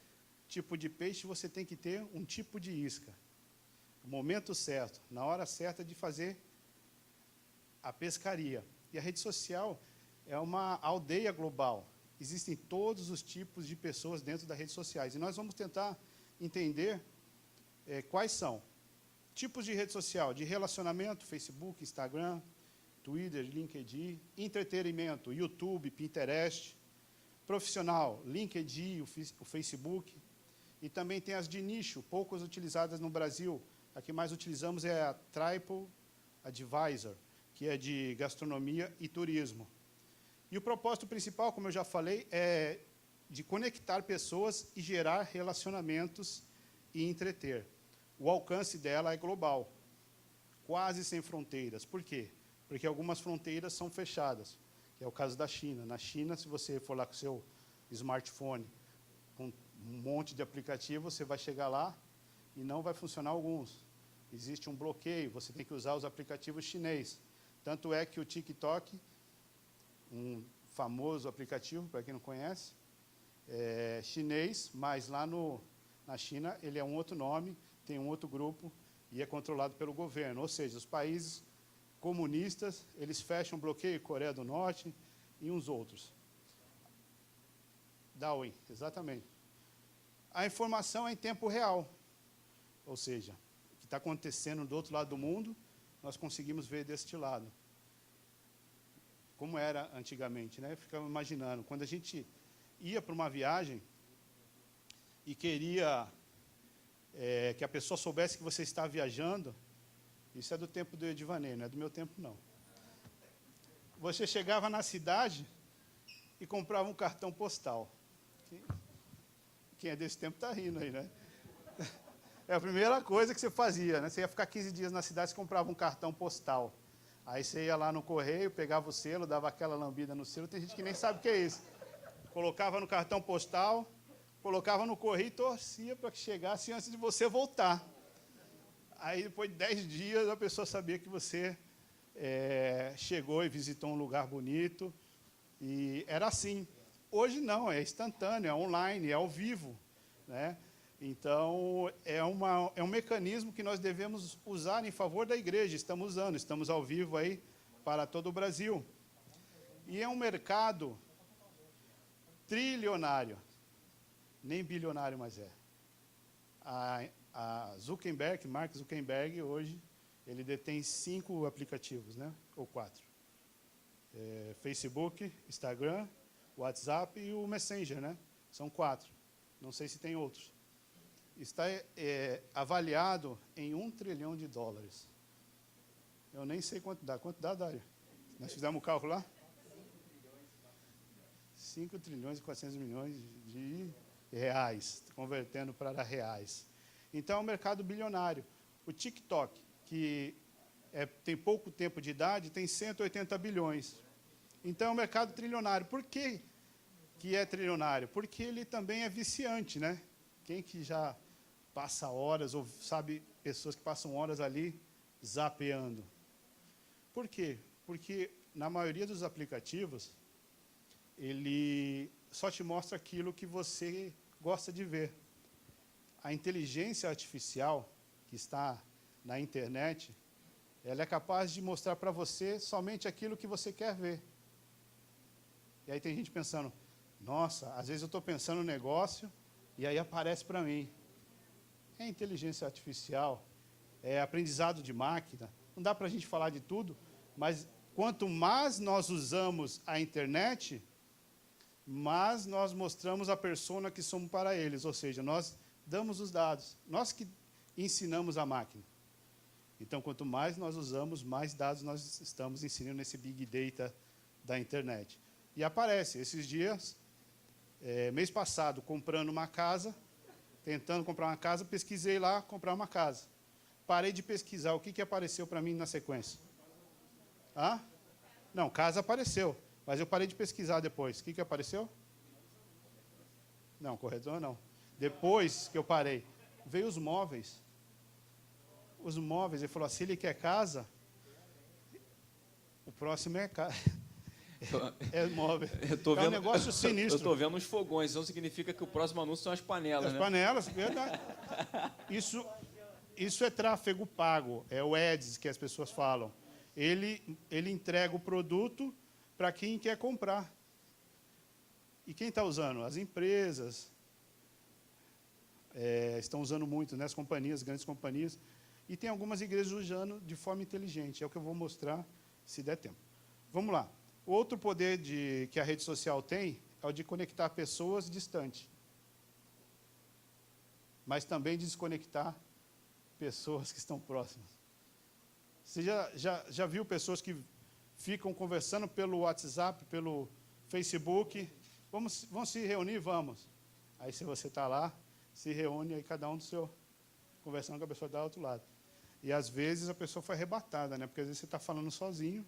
tipo de peixe, você tem que ter um tipo de isca. O momento certo, na hora certa de fazer a pescaria. E a rede social é uma aldeia global. Existem todos os tipos de pessoas dentro das redes sociais. E nós vamos tentar entender quais são. Tipos de rede social, de relacionamento, Facebook, Instagram, Twitter, LinkedIn, entretenimento, YouTube, Pinterest, profissional, LinkedIn, o Facebook, e também tem as de nicho, poucas utilizadas no Brasil. A que mais utilizamos é a TripAdvisor, que é de gastronomia e turismo. E o propósito principal, como eu já falei, é de conectar pessoas e gerar relacionamentos e entreter. O alcance dela é global, quase sem fronteiras. Por quê? Porque algumas fronteiras são fechadas, que é o caso da China. Na China, se você for lá com o seu smartphone, com um monte de aplicativos, você vai chegar lá e não vai funcionar alguns. Existe um bloqueio, você tem que usar os aplicativos chineses. Tanto é que o TikTok, um famoso aplicativo, para quem não conhece, é chinês, mas lá na China ele é um outro nome, tem um outro grupo e é controlado pelo governo. Ou seja, os países comunistas, eles fecham bloqueio, Coreia do Norte e uns outros. Darwin, exatamente. A informação é em tempo real, ou seja, o que está acontecendo do outro lado do mundo, nós conseguimos ver deste lado. Como era antigamente, né? Eu ficava imaginando, quando a gente ia para uma viagem e queria que a pessoa soubesse que você está viajando, isso é do tempo do Edivanei, não é do meu tempo, não. Você chegava na cidade e comprava um cartão postal. Quem é desse tempo está rindo aí, né? É a primeira coisa que você fazia, né? Você ia ficar 15 dias na cidade e comprava um cartão postal. Aí você ia lá no correio, pegava o selo, dava aquela lambida no selo. Tem gente que nem sabe o que é isso. Colocava no cartão postal, colocava no correio e torcia para que chegasse antes de você voltar. Aí, depois de 10 dias, a pessoa sabia que você chegou e visitou um lugar bonito. E era assim. Hoje não, é instantâneo, é online, é ao vivo, né? Então, é um mecanismo que nós devemos usar em favor da igreja. Estamos usando, estamos ao vivo aí para todo o Brasil. E é um mercado trilionário, nem bilionário mais é. A Zuckerberg, Mark Zuckerberg, hoje, ele detém 5 aplicativos, né? Ou 4. Facebook, Instagram, WhatsApp e o Messenger, né? São 4. Não sei se tem outros. Está avaliado em $1 trilhão. Eu nem sei quanto dá. Quanto dá, Dário? Nós fizemos o cálculo lá? 5 trilhões e 400 milhões de reais, convertendo para reais. Então, é um mercado bilionário. O TikTok, que tem pouco tempo de idade, tem 180 bilhões. Então, é um mercado trilionário. Por que é trilionário? Porque ele também é viciante, né? Quem que já passa horas, ou sabe pessoas que passam horas ali zapeando? Por quê? Porque, na maioria dos aplicativos, ele só te mostra aquilo que você gosta de ver. A inteligência artificial que está na internet, ela é capaz de mostrar para você somente aquilo que você quer ver. E aí tem gente pensando, nossa, às vezes eu estou pensando no negócio e aí aparece para mim. É inteligência artificial, é aprendizado de máquina. Não dá para a gente falar de tudo, mas quanto mais nós usamos a internet, mais nós mostramos a persona que somos para eles. Ou seja, nós damos os dados, nós que ensinamos a máquina. Então, quanto mais nós usamos, mais dados nós estamos inserindo nesse Big Data da internet. E aparece, esses dias, mês passado, comprando uma casa, tentando comprar uma casa, pesquisei lá, comprar uma casa. Parei de pesquisar, o que apareceu para mim na sequência? Hã? Não, casa apareceu, mas eu parei de pesquisar depois. O que apareceu? Não, corretor não. Depois que eu parei, veio os móveis. Os móveis, ele falou, se ele quer casa, o próximo é casa. É móvel. É um negócio sinistro. Eu estou vendo uns fogões, então significa que o próximo anúncio são as panelas, As né? panelas, verdade. Isso é tráfego pago, é o ads que as pessoas falam. Ele entrega o produto para quem quer comprar. E quem está usando? As empresas estão usando muito, né? As companhias, grandes companhias. E tem algumas igrejas usando de forma inteligente. É o que eu vou mostrar, se der tempo. Vamos lá. Outro poder que a rede social tem é o de conectar pessoas distantes. Mas também de desconectar pessoas que estão próximas. Você já viu pessoas que ficam conversando pelo WhatsApp, pelo Facebook? Vamos se reunir? Vamos. Aí, se você está lá, se reúne, aí cada um do seu, conversando com a pessoa do outro lado. E, às vezes, a pessoa foi arrebatada, né? Porque, às vezes, você está falando sozinho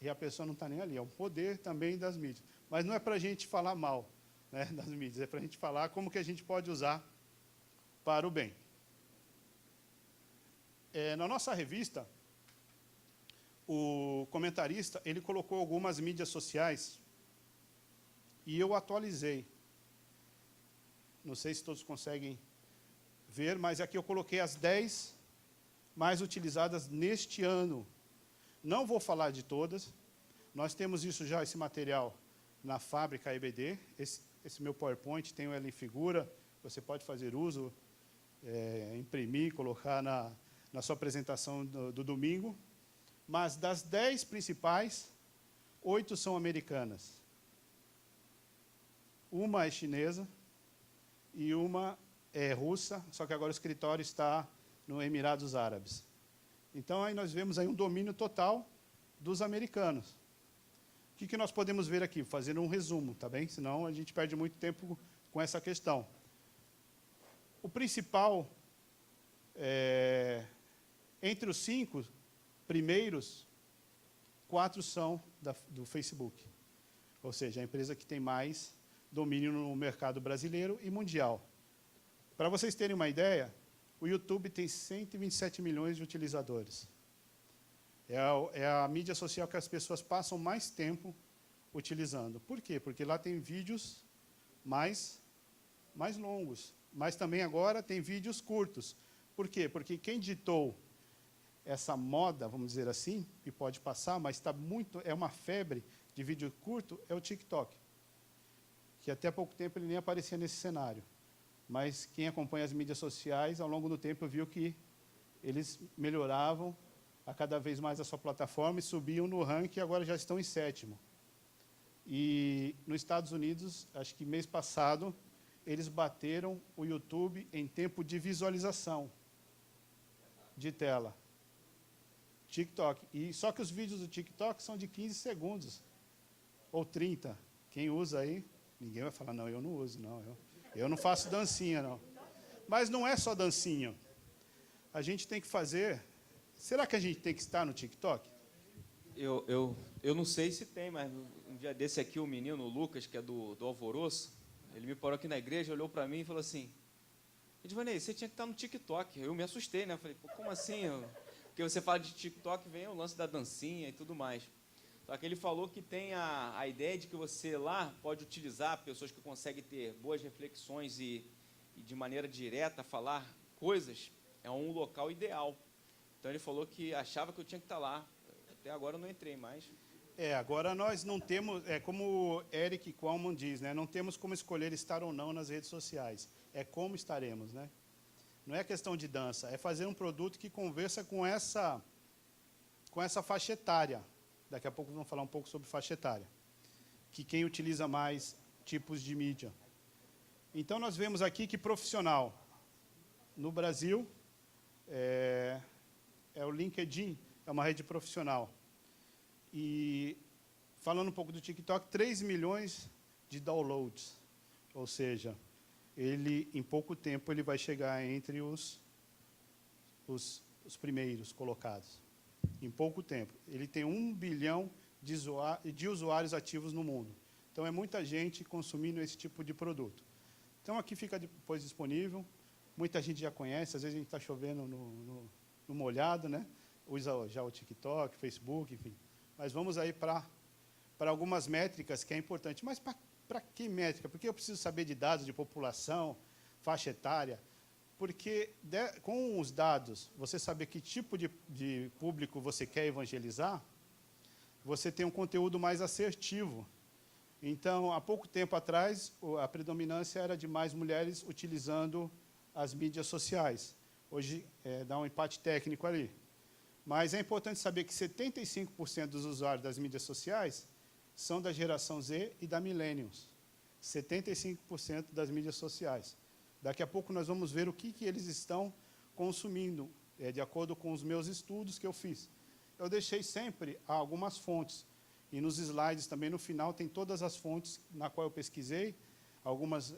e a pessoa não está nem ali. É um poder também das mídias. Mas não é para a gente falar mal, né, das mídias, é para a gente falar como que a gente pode usar para o bem. Na nossa revista, o comentarista, ele colocou algumas mídias sociais e eu atualizei. Não sei se todos conseguem ver, mas aqui eu coloquei as 10 mais utilizadas neste ano. Não vou falar de todas. Nós temos isso já, esse material, na fábrica EBD. Esse meu PowerPoint tem ela em figura. Você pode fazer uso, imprimir, colocar na sua apresentação do domingo. Mas das 10 principais, 8 são americanas. Uma é chinesa e uma é russa, só que agora o escritório está no Emirados Árabes. Então, aí nós vemos aí um domínio total dos americanos. O que nós podemos ver aqui? Fazendo um resumo, tá bem? Senão a gente perde muito tempo com essa questão. O principal, entre os 5 primeiros, 4 são do Facebook. Ou seja, a empresa que tem mais domínio no mercado brasileiro e mundial. Para vocês terem uma ideia, o YouTube tem 127 milhões de utilizadores. É a mídia social que as pessoas passam mais tempo utilizando. Por quê? Porque lá tem vídeos mais longos. Mas também agora tem vídeos curtos. Por quê? Porque quem ditou essa moda, vamos dizer assim, que pode passar, mas é uma febre de vídeo curto, é o TikTok. Que até pouco tempo ele nem aparecia nesse cenário. Mas quem acompanha as mídias sociais, ao longo do tempo, viu que eles melhoravam a cada vez mais a sua plataforma e subiam no ranking, e agora já estão em 7º. E nos Estados Unidos, acho que mês passado, eles bateram o YouTube em tempo de visualização de tela. TikTok. Só que os vídeos do TikTok são de 15 segundos, ou 30. Quem usa aí, ninguém vai falar, não, eu não uso, não. Eu não faço dancinha, não. Mas não é só dancinha. A gente tem que fazer... Será que a gente tem que estar no TikTok? Eu não sei se tem, mas um dia desse aqui, o menino, o Lucas, que é do Alvoroço, ele me parou aqui na igreja, olhou para mim e falou assim, Edvanei, você tinha que estar no TikTok. Eu me assustei, né? Eu falei, como assim? Porque você fala de TikTok, vem o lance da dancinha e tudo mais. Só que ele falou que tem a ideia de que você lá pode utilizar pessoas que conseguem ter boas reflexões e de maneira direta falar coisas, é um local ideal. Então, ele falou que achava que eu tinha que estar lá. Até agora eu não entrei mais. Agora nós não temos, como Eric Qualman diz, né, não temos como escolher estar ou não nas redes sociais. É como estaremos, né? Não é questão de dança, é fazer um produto que conversa com essa faixa etária. Daqui a pouco vamos falar um pouco sobre faixa etária. Que quem utiliza mais tipos de mídia. Então, nós vemos aqui que profissional, no Brasil, o LinkedIn, é uma rede profissional. E, falando um pouco do TikTok, 3 milhões de downloads. Ou seja, em pouco tempo, ele vai chegar entre os primeiros colocados. Em pouco tempo. Ele tem 1 bilhão de usuários ativos no mundo. Então, é muita gente consumindo esse tipo de produto. Então, aqui fica depois disponível. Muita gente já conhece, às vezes a gente está chovendo no molhado, né? Usa já o TikTok, Facebook, enfim. Mas vamos aí para algumas métricas que é importante. Mas para que métrica? Porque eu preciso saber de dados de população, faixa etária. Porque com os dados, você saber que tipo de público você quer evangelizar, você tem um conteúdo mais assertivo. Então, há pouco tempo atrás, a predominância era de mais mulheres utilizando as mídias sociais. Hoje, dá um empate técnico ali. Mas é importante saber que 75% dos usuários das mídias sociais são da geração Z e da Millennials. 75% das mídias sociais. Daqui a pouco nós vamos ver o que eles estão consumindo, de acordo com os meus estudos que eu fiz. Eu deixei sempre algumas fontes. E nos slides também, no final, tem todas as fontes na qual eu pesquisei. Algumas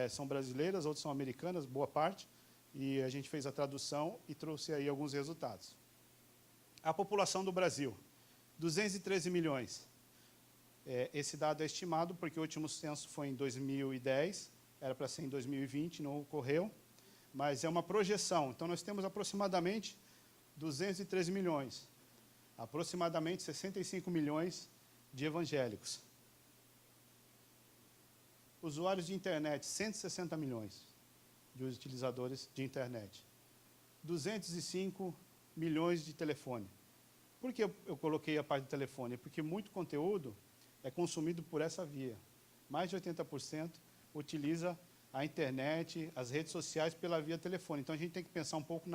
são brasileiras, outras são americanas, boa parte. E a gente fez a tradução e trouxe aí alguns resultados. A população do Brasil, 213 milhões. Esse dado é estimado porque o último censo foi em 2010, era para ser em 2020, não ocorreu, mas é uma projeção. Então, nós temos aproximadamente 213 milhões, aproximadamente 65 milhões de evangélicos. Usuários de internet, 160 milhões de utilizadores de internet. 205 milhões de telefone. Por que eu coloquei a parte do telefone? Porque muito conteúdo é consumido por essa via. Mais de 80% utiliza a internet, as redes sociais pela via telefone. Então, a gente tem que pensar um pouco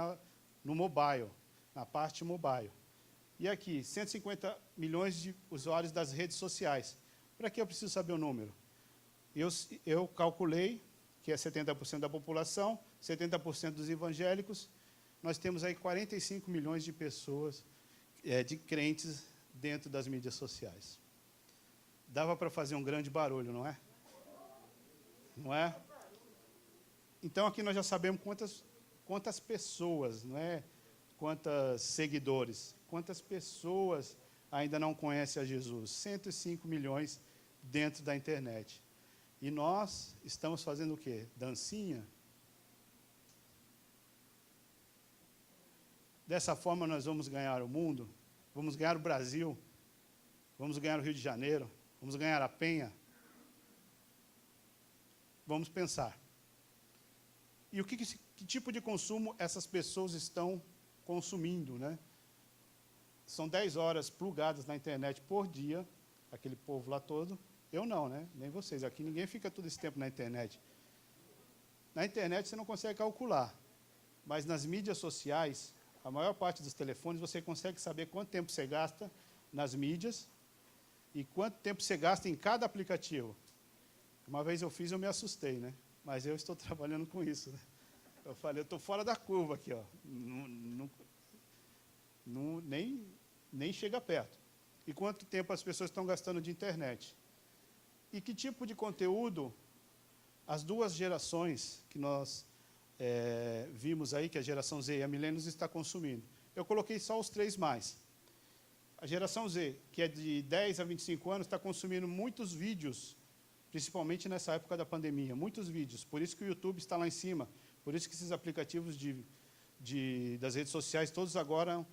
no mobile, na parte mobile. E aqui, 150 milhões de usuários das redes sociais. Para que eu preciso saber o número? Eu calculei que é 70% da população, 70% dos evangélicos. Nós temos aí 45 milhões de pessoas, de crentes, dentro das mídias sociais. Dava para fazer um grande barulho, não é? Não é? Então, aqui nós já sabemos quantas pessoas, não é? Quantos seguidores, quantas pessoas ainda não conhecem a Jesus. 105 milhões dentro da internet. E nós estamos fazendo o quê? Dancinha? Dessa forma, nós vamos ganhar o mundo, vamos ganhar o Brasil, vamos ganhar o Rio de Janeiro, vamos ganhar a Penha. Vamos pensar. E que tipo de consumo essas pessoas estão consumindo, né? São 10 horas plugadas na internet por dia, aquele povo lá todo. Eu não, né? Nem vocês. Aqui ninguém fica todo esse tempo na internet. Na internet você não consegue calcular, mas nas mídias sociais, a maior parte dos telefones, você consegue saber quanto tempo você gasta nas mídias e quanto tempo você gasta em cada aplicativo. Uma vez eu fiz, eu me assustei, né? Mas eu estou trabalhando com isso, né? Eu falei, eu estou fora da curva aqui, ó. Nem chega perto. E quanto tempo as pessoas estão gastando de internet? E que tipo de conteúdo as duas gerações que nós vimos aí, que a geração Z e a Millennials está consumindo? Eu coloquei só os 3 mais. A geração Z, que é de 10 a 25 anos, está consumindo muitos vídeos, principalmente nessa época da pandemia, muitos vídeos. Por isso que o YouTube está lá em cima, por isso que esses aplicativos das redes sociais, todos agora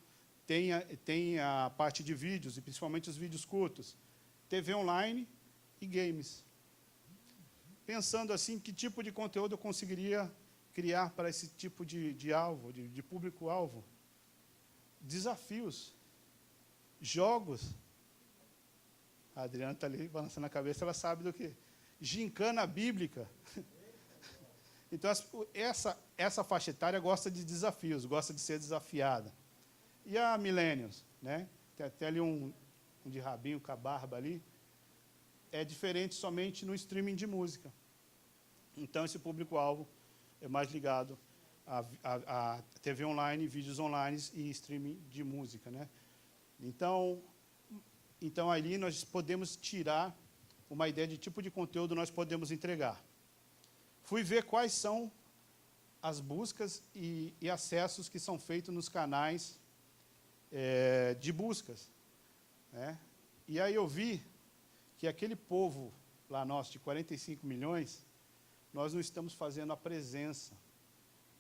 têm a parte de vídeos, e principalmente os vídeos curtos. TV online e games. Pensando assim, que tipo de conteúdo eu conseguiria criar para esse tipo de alvo, de público-alvo? Desafios. Jogos. A Adriana está ali balançando a cabeça, ela sabe do que? Gincana bíblica. Então, essa faixa etária gosta de desafios, gosta de ser desafiada. E a Millennials, né? Tem até ali um de rabinho com a barba ali. É diferente somente no streaming de música. Então, esse público-alvo é mais ligado a TV online, vídeos online e streaming de música, né? Então ali nós podemos tirar uma ideia de tipo de conteúdo nós podemos entregar. Fui ver quais são as buscas e acessos que são feitos nos canais de buscas, né? E aí eu vi que aquele povo lá nosso de 45 milhões, nós não estamos fazendo a presença,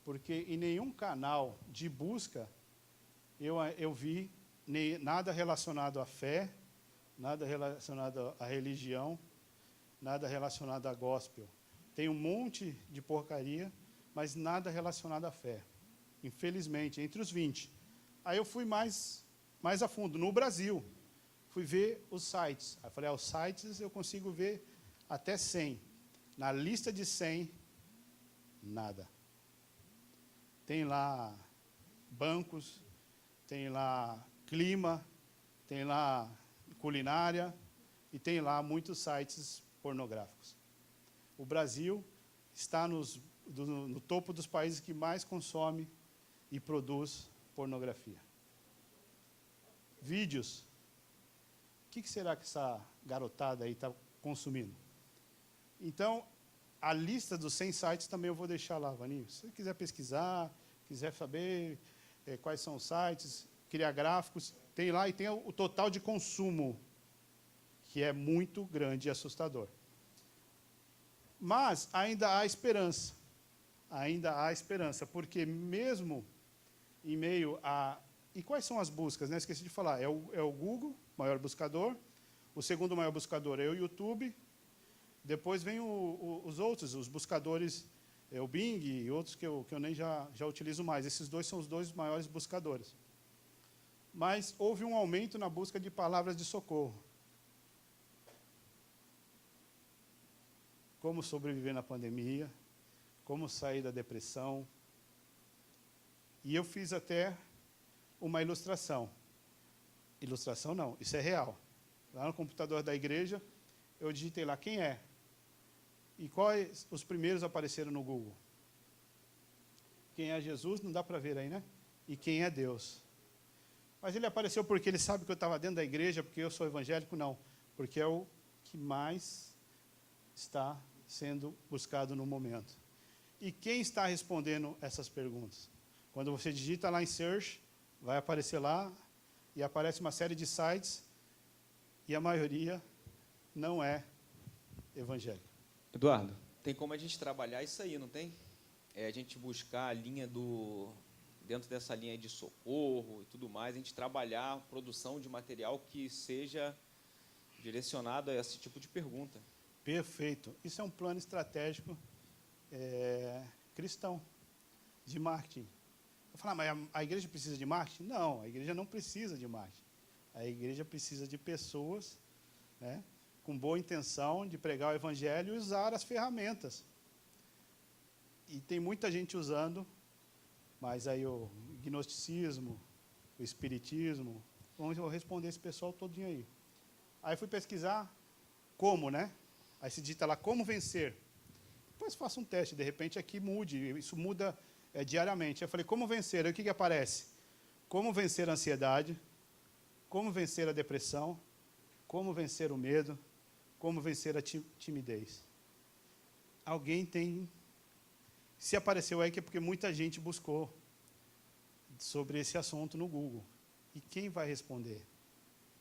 porque em nenhum canal de busca eu vi nada relacionado à fé, nada relacionado à religião, nada relacionado a gospel. Tem um monte de porcaria, mas nada relacionado à fé. Infelizmente, entre os 20. Aí eu fui mais a fundo, no Brasil. Fui ver os sites. Aí eu falei, os sites eu consigo ver até 100. Na lista de 100, nada. Tem lá bancos, tem lá clima, tem lá culinária e tem lá muitos sites pornográficos. O Brasil está no topo dos países que mais consome e produz pornografia. Vídeos. O que será que essa garotada aí está consumindo? Então, a lista dos 100 sites também eu vou deixar lá, Vaninho. Se você quiser pesquisar, quiser saber quais são os sites, criar gráficos, tem lá e tem o total de consumo, que é muito grande e assustador. Mas ainda há esperança. Ainda há esperança, porque mesmo em meio a... E quais são as buscas, né? Esqueci de falar. É o Google, maior buscador. O segundo maior buscador é o YouTube. Depois vem os outros, os buscadores, o Bing e outros que eu nem já utilizo mais. Esses dois são os dois maiores buscadores. Mas houve um aumento na busca de palavras de socorro. Como sobreviver na pandemia, como sair da depressão. E eu fiz até uma ilustração. Ilustração não, isso é real. Lá no computador da igreja, eu digitei lá, quem é? E quais os primeiros apareceram no Google? Quem é Jesus, não dá para ver aí, né? E quem é Deus? Mas ele apareceu porque ele sabe que eu estava dentro da igreja, porque eu sou evangélico? Não, porque é o que mais está sendo buscado no momento. E quem está respondendo essas perguntas? Quando você digita lá em Search, vai aparecer lá, e aparece uma série de sites, e a maioria não é evangélica. Eduardo, tem como a gente trabalhar isso aí, não tem? A gente buscar a linha dentro dessa linha de socorro e tudo mais, a gente trabalhar a produção de material que seja direcionado a esse tipo de pergunta. Perfeito. Isso é um plano estratégico cristão, de marketing. Eu falo, mas a igreja precisa de marketing? Não, a igreja não precisa de marketing. A igreja precisa de pessoas, né, com boa intenção de pregar o evangelho e usar as ferramentas. E tem muita gente usando, mas aí o gnosticismo, o espiritismo, vamos responder esse pessoal todinho aí. Aí fui pesquisar como, né? Aí se digita lá, como vencer. Depois faça um teste, de repente aqui mude, isso muda diariamente. Eu falei, como vencer? Aí o que aparece? Como vencer a ansiedade, como vencer a depressão, como vencer o medo, como vencer a timidez. Alguém tem... Se apareceu aí que é porque muita gente buscou sobre esse assunto no Google. E quem vai responder?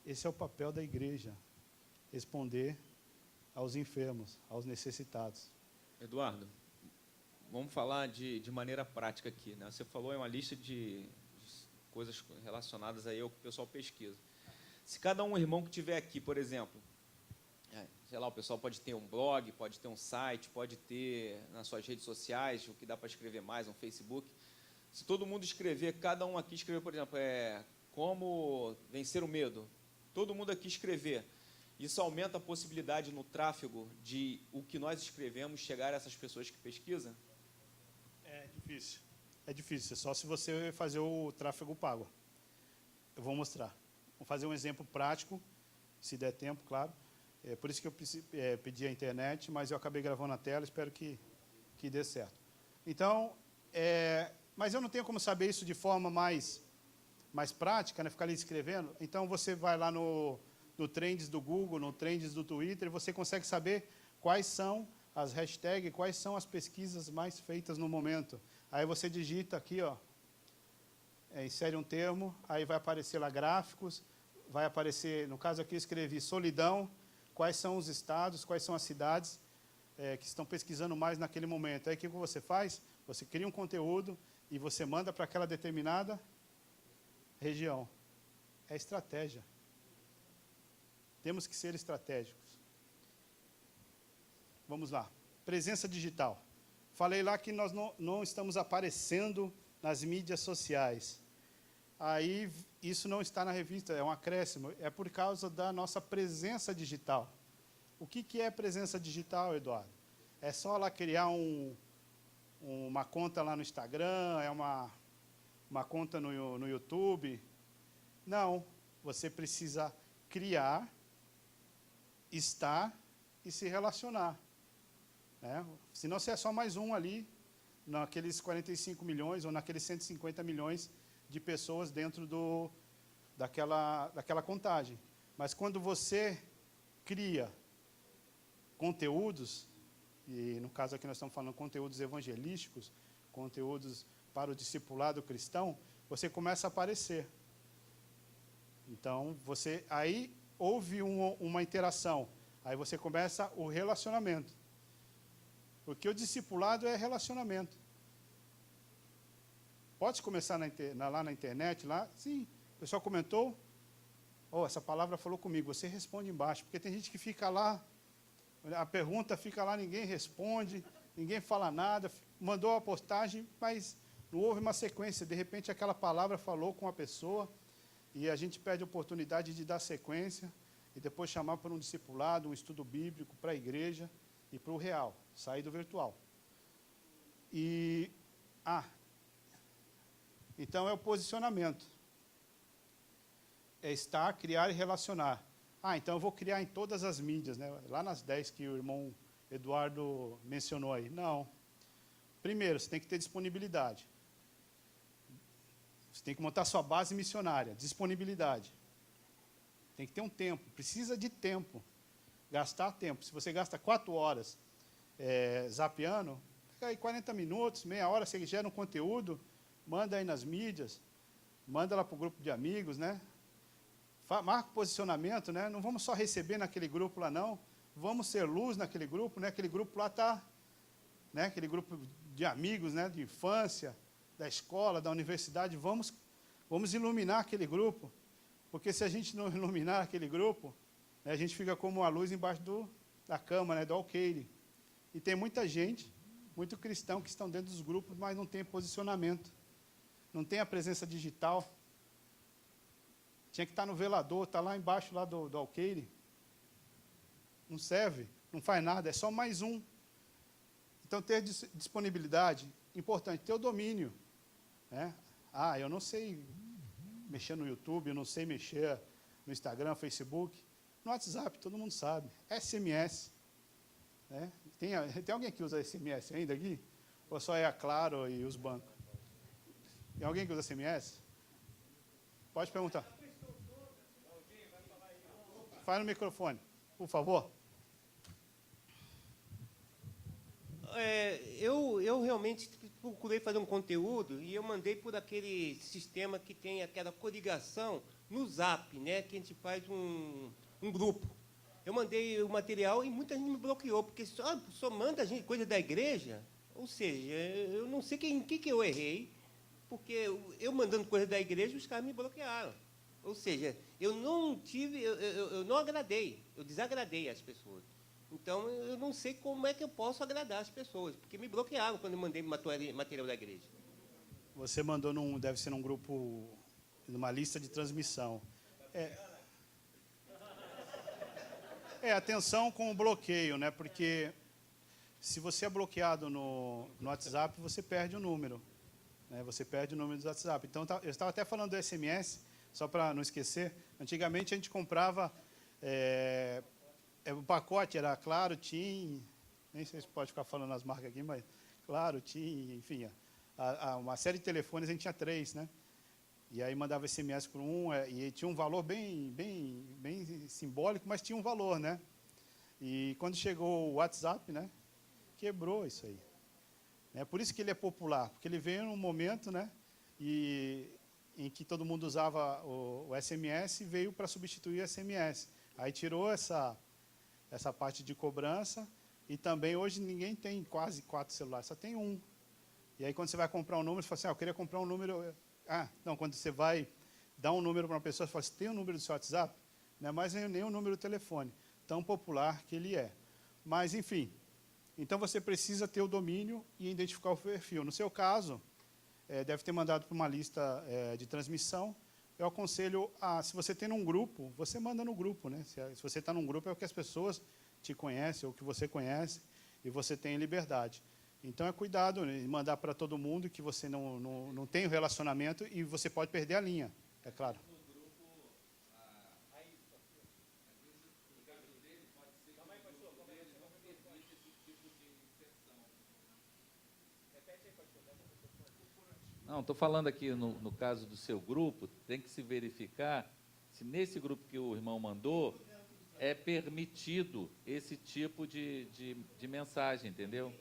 Esse é o papel da igreja, responder aos enfermos, aos necessitados. Eduardo, vamos falar de maneira prática aqui, né? Você falou em uma lista de coisas relacionadas aí ao que o pessoal pesquisa. Se cada um irmão que tiver aqui, por exemplo, sei lá, o pessoal pode ter um blog, pode ter um site, pode ter nas suas redes sociais, o que dá para escrever mais, um Facebook. Se todo mundo escrever, cada um aqui escrever, por exemplo, como vencer o medo. Todo mundo aqui escrever. Isso aumenta a possibilidade no tráfego de o que nós escrevemos chegar a essas pessoas que pesquisam? É difícil. É difícil, é só se você fazer o tráfego pago. Eu vou mostrar. Vou fazer um exemplo prático, se der tempo, claro. É por isso que eu pedi a internet, mas eu acabei gravando a tela, espero que dê certo. Então, Mas eu não tenho como saber isso de forma mais prática, né? Ficar ali escrevendo. Então, você vai lá no Trends do Google, no Trends do Twitter, e você consegue saber quais são as hashtags, quais são as pesquisas mais feitas no momento. Aí você digita aqui, ó, insere um termo, aí vai aparecer lá gráficos, vai aparecer, no caso aqui eu escrevi solidão, quais são os estados, quais são as cidades que estão pesquisando mais naquele momento. Aí o que você faz? Você cria um conteúdo e você manda para aquela determinada região. É estratégia. Temos que ser estratégicos. Vamos lá. Presença digital. Falei lá que nós não estamos aparecendo nas mídias sociais. Aí, isso não está na revista, é um acréscimo. É por causa da nossa presença digital. O que é presença digital, Eduardo? É só lá criar uma conta lá no Instagram, é uma conta no YouTube? Não. Você precisa criar, estar e se relacionar. Senão você é só mais um ali, naqueles 45 milhões ou naqueles 150 milhões de pessoas dentro daquela contagem. Mas quando você cria conteúdos, e no caso aqui nós estamos falando conteúdos evangelísticos, conteúdos para o discipulado cristão, você começa a aparecer. Então, aí houve uma interação, aí você começa o relacionamento. Porque o discipulado é relacionamento. Pode começar lá na internet, lá, sim, o pessoal comentou, essa palavra falou comigo, você responde embaixo, porque tem gente que fica lá, a pergunta fica lá, ninguém responde, ninguém fala nada, mandou a postagem, mas não houve uma sequência, de repente aquela palavra falou com a pessoa, e a gente perde a oportunidade de dar sequência, e depois chamar para um discipulado, um estudo bíblico, para a igreja, e para o real, sair do virtual. Então é o posicionamento. É estar, criar e relacionar. Então eu vou criar em todas as mídias, né? Lá nas 10 que o irmão Eduardo mencionou aí. Não. Primeiro, você tem que ter disponibilidade. Você tem que montar sua base missionária, disponibilidade. Tem que ter um tempo, precisa de tempo. Gastar tempo. Se você gasta 4 horas zapeando, fica aí 40 minutos, meia hora, você gera um conteúdo, manda aí nas mídias, manda lá para o grupo de amigos, né? Marca o posicionamento, né? Não vamos só receber naquele grupo lá, não. Vamos ser luz naquele grupo, né? Aquele grupo lá está, né? Aquele grupo de amigos, né? De infância, da escola, da universidade. Vamos iluminar aquele grupo, porque se a gente não iluminar aquele grupo, a gente fica como uma luz embaixo da cama, né, do alqueire. E tem muita gente, muito cristão, que estão dentro dos grupos, mas não tem posicionamento. Não tem a presença digital. Tinha que estar no velador, está lá embaixo lá do alqueire. Não serve, não faz nada, é só mais um. Então, ter disponibilidade, importante, ter o domínio. Né? Eu não sei mexer no YouTube, eu não sei mexer no Instagram, Facebook. No WhatsApp, todo mundo sabe. SMS. Né? Tem alguém que usa SMS ainda aqui? Ou só é a Claro e os bancos? Tem alguém que usa SMS? Pode perguntar. Fala no microfone, por favor. Eu realmente procurei fazer um conteúdo e eu mandei por aquele sistema que tem aquela coligação no Zap, né? Que a gente faz um grupo. Eu mandei o material e muita gente me bloqueou, porque só manda a gente coisa da igreja. Ou seja, eu não sei em que eu errei, porque eu mandando coisa da igreja, os caras me bloquearam. Ou seja, eu não agradei, eu desagradei as pessoas. Então, eu não sei como é que eu posso agradar as pessoas, porque me bloquearam quando eu mandei material da igreja. Você mandou, deve ser num grupo, numa lista de transmissão. Atenção com o bloqueio, né? Porque se você é bloqueado no WhatsApp, você perde o número. Né? Você perde o número do WhatsApp. Então, eu estava até falando do SMS, só para não esquecer. Antigamente, a gente comprava... o pacote era Claro, TIM... Nem sei se pode ficar falando as marcas aqui, mas... Claro, TIM, enfim... uma série de telefones, a gente tinha 3, né? E aí mandava SMS por um, e tinha um valor bem simbólico, mas tinha um valor, né? E quando chegou o WhatsApp, né? Quebrou isso aí. É por isso que ele é popular, porque ele veio num momento, né? Em que todo mundo usava o SMS, veio para substituir o SMS. Aí tirou essa parte de cobrança, e também hoje ninguém tem quase 4 celulares, só tem um. E aí quando você vai comprar um número, você fala assim, eu queria comprar um número... não, quando você vai dar um número para uma pessoa, você fala assim, tem um número do seu WhatsApp? Não é mais nem o número do telefone, tão popular que ele é. Mas, enfim, então você precisa ter o domínio e identificar o perfil. No seu caso, deve ter mandado para uma lista de transmissão. Eu aconselho, se você tem um grupo, você manda no grupo, né? Se você está num grupo, é o que as pessoas te conhecem, ou que você conhece, e você tem liberdade. Então, cuidado em mandar para todo mundo que você não tem o relacionamento e você pode perder a linha, é claro. Não, estou falando aqui no caso do seu grupo, tem que se verificar se nesse grupo que o irmão mandou é permitido esse tipo de mensagem, entendeu?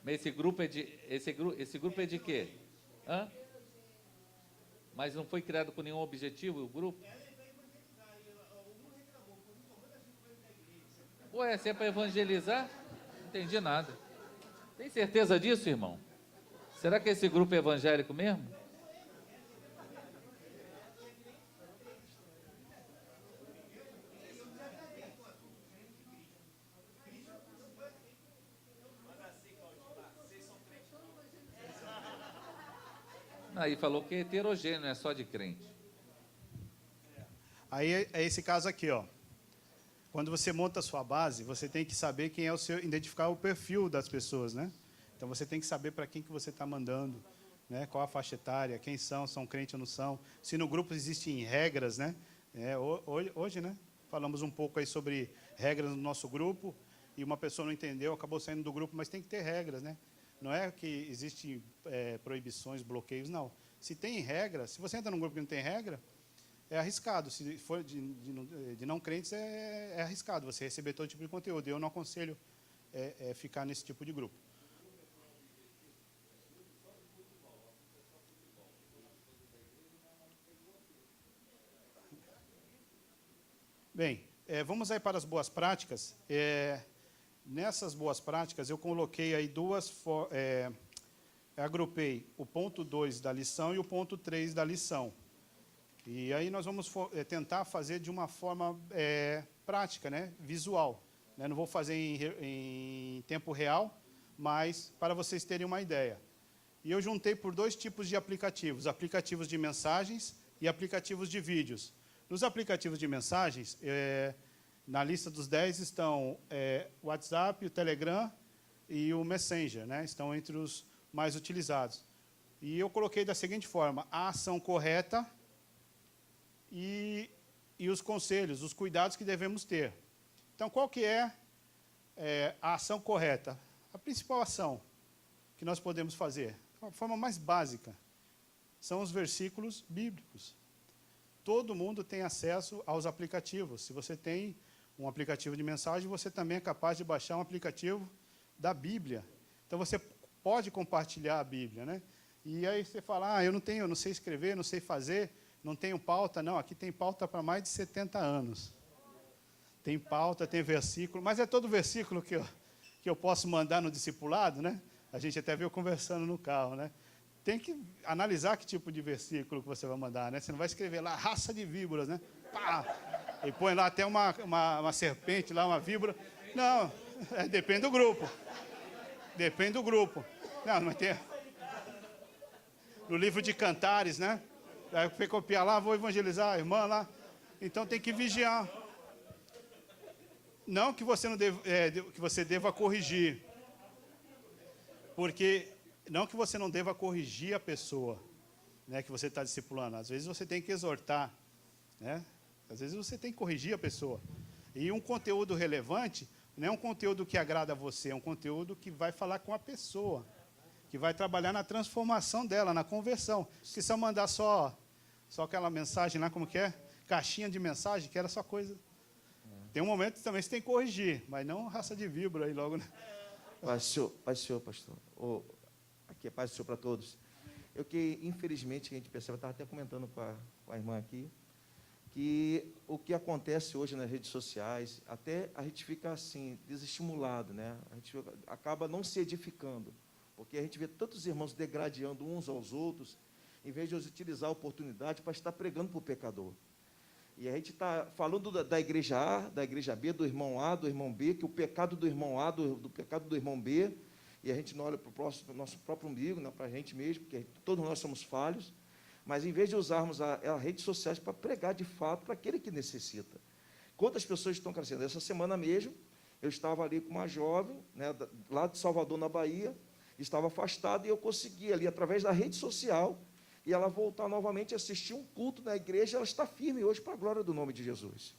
Mas esse grupo é de quê? Hã? Mas não foi criado com nenhum objetivo o grupo? Ué, se é para evangelizar? Não entendi nada. Tem certeza disso, irmão? Será que esse grupo é evangélico mesmo? Aí falou que é heterogêneo, não é só de crente. Aí é esse caso aqui, ó. Quando você monta a sua base, você tem que saber quem é o seu, identificar o perfil das pessoas, né? Então você tem que saber para quem que você está mandando, né? Qual a faixa etária, quem são crentes ou não são. Se no grupo existem regras, né? Hoje, né? Falamos um pouco aí sobre regras no nosso grupo, e uma pessoa não entendeu, acabou saindo do grupo, mas tem que ter regras, né? Não é que existem proibições, bloqueios, não. Se tem regra, se você entra num grupo que não tem regra, é arriscado. Se for de não crentes, é arriscado você receber todo tipo de conteúdo. Eu não aconselho ficar nesse tipo de grupo. Bem, vamos aí para as boas práticas. Nessas boas práticas, eu coloquei aí agrupei o ponto 2 da lição e o ponto 3 da lição. E aí nós vamos tentar fazer de uma forma prática, né, visual. Né? Não vou fazer em tempo real, mas para vocês terem uma ideia. E eu juntei por 2 tipos de aplicativos, aplicativos de mensagens e aplicativos de vídeos. Nos aplicativos de mensagens, na lista dos 10 estão o WhatsApp, o Telegram e o Messenger, né? Estão entre os mais utilizados. E eu coloquei da seguinte forma: a ação correta e os conselhos, os cuidados que devemos ter. Então, qual que é a ação correta? A principal ação que nós podemos fazer, a forma mais básica, são os versículos bíblicos. Todo mundo tem acesso aos aplicativos. Se você tem um aplicativo de mensagem, você também é capaz de baixar um aplicativo da Bíblia. Então, você pode compartilhar a Bíblia, né? E aí você fala, eu não sei escrever, não sei fazer, não tenho pauta. Não, aqui tem pauta para mais de 70 anos. Tem pauta, tem versículo, mas é todo versículo que eu posso mandar no discipulado, né? A gente até viu conversando no carro, né? Tem que analisar que tipo de versículo que você vai mandar, né? Você não vai escrever lá, raça de víboras, né? Pá! E põe lá até uma serpente, lá, uma víbora. Não, depende do grupo. Depende do grupo. Não, mas tem... No livro de Cantares, né? Aí eu fui copiar lá, vou evangelizar a irmã lá. Então tem que vigiar. Não que você não deva, que você deva corrigir. Porque não que você não deva corrigir a pessoa, né, que você está discipulando. Às vezes você tem que exortar, né? Às vezes você tem que corrigir a pessoa. E um conteúdo relevante, não é um conteúdo que agrada a você, é um conteúdo que vai falar com a pessoa, que vai trabalhar na transformação dela, na conversão. Se só mandar só aquela mensagem lá, como que é? Caixinha de mensagem, que era só coisa. Tem um momento que também você tem que corrigir, mas não raça de víbora aí logo, né? Paz do Senhor, pastor. Aqui é paz do Senhor para todos. Que, infelizmente, a gente percebe, eu estava até comentando com a irmã aqui, que o que acontece hoje nas redes sociais, até a gente fica assim, desestimulado, né? A gente acaba não se edificando, porque a gente vê tantos irmãos degradando uns aos outros, em vez de utilizar a oportunidade para estar pregando para o pecador. E a gente está falando da igreja A, da igreja B, do irmão A, do irmão B, que o pecado do irmão A, do pecado do irmão B, e a gente não olha para o nosso próprio umbigo, né, para a gente mesmo, porque todos nós somos falhos, mas em vez de usarmos as redes sociais para pregar de fato para aquele que necessita. Quantas pessoas estão crescendo? Essa semana mesmo, eu estava ali com uma jovem, né, lá de Salvador, na Bahia, estava afastada, e eu consegui ali, através da rede social, e ela voltar novamente a assistir um culto na igreja, ela está firme hoje para a glória do nome de Jesus.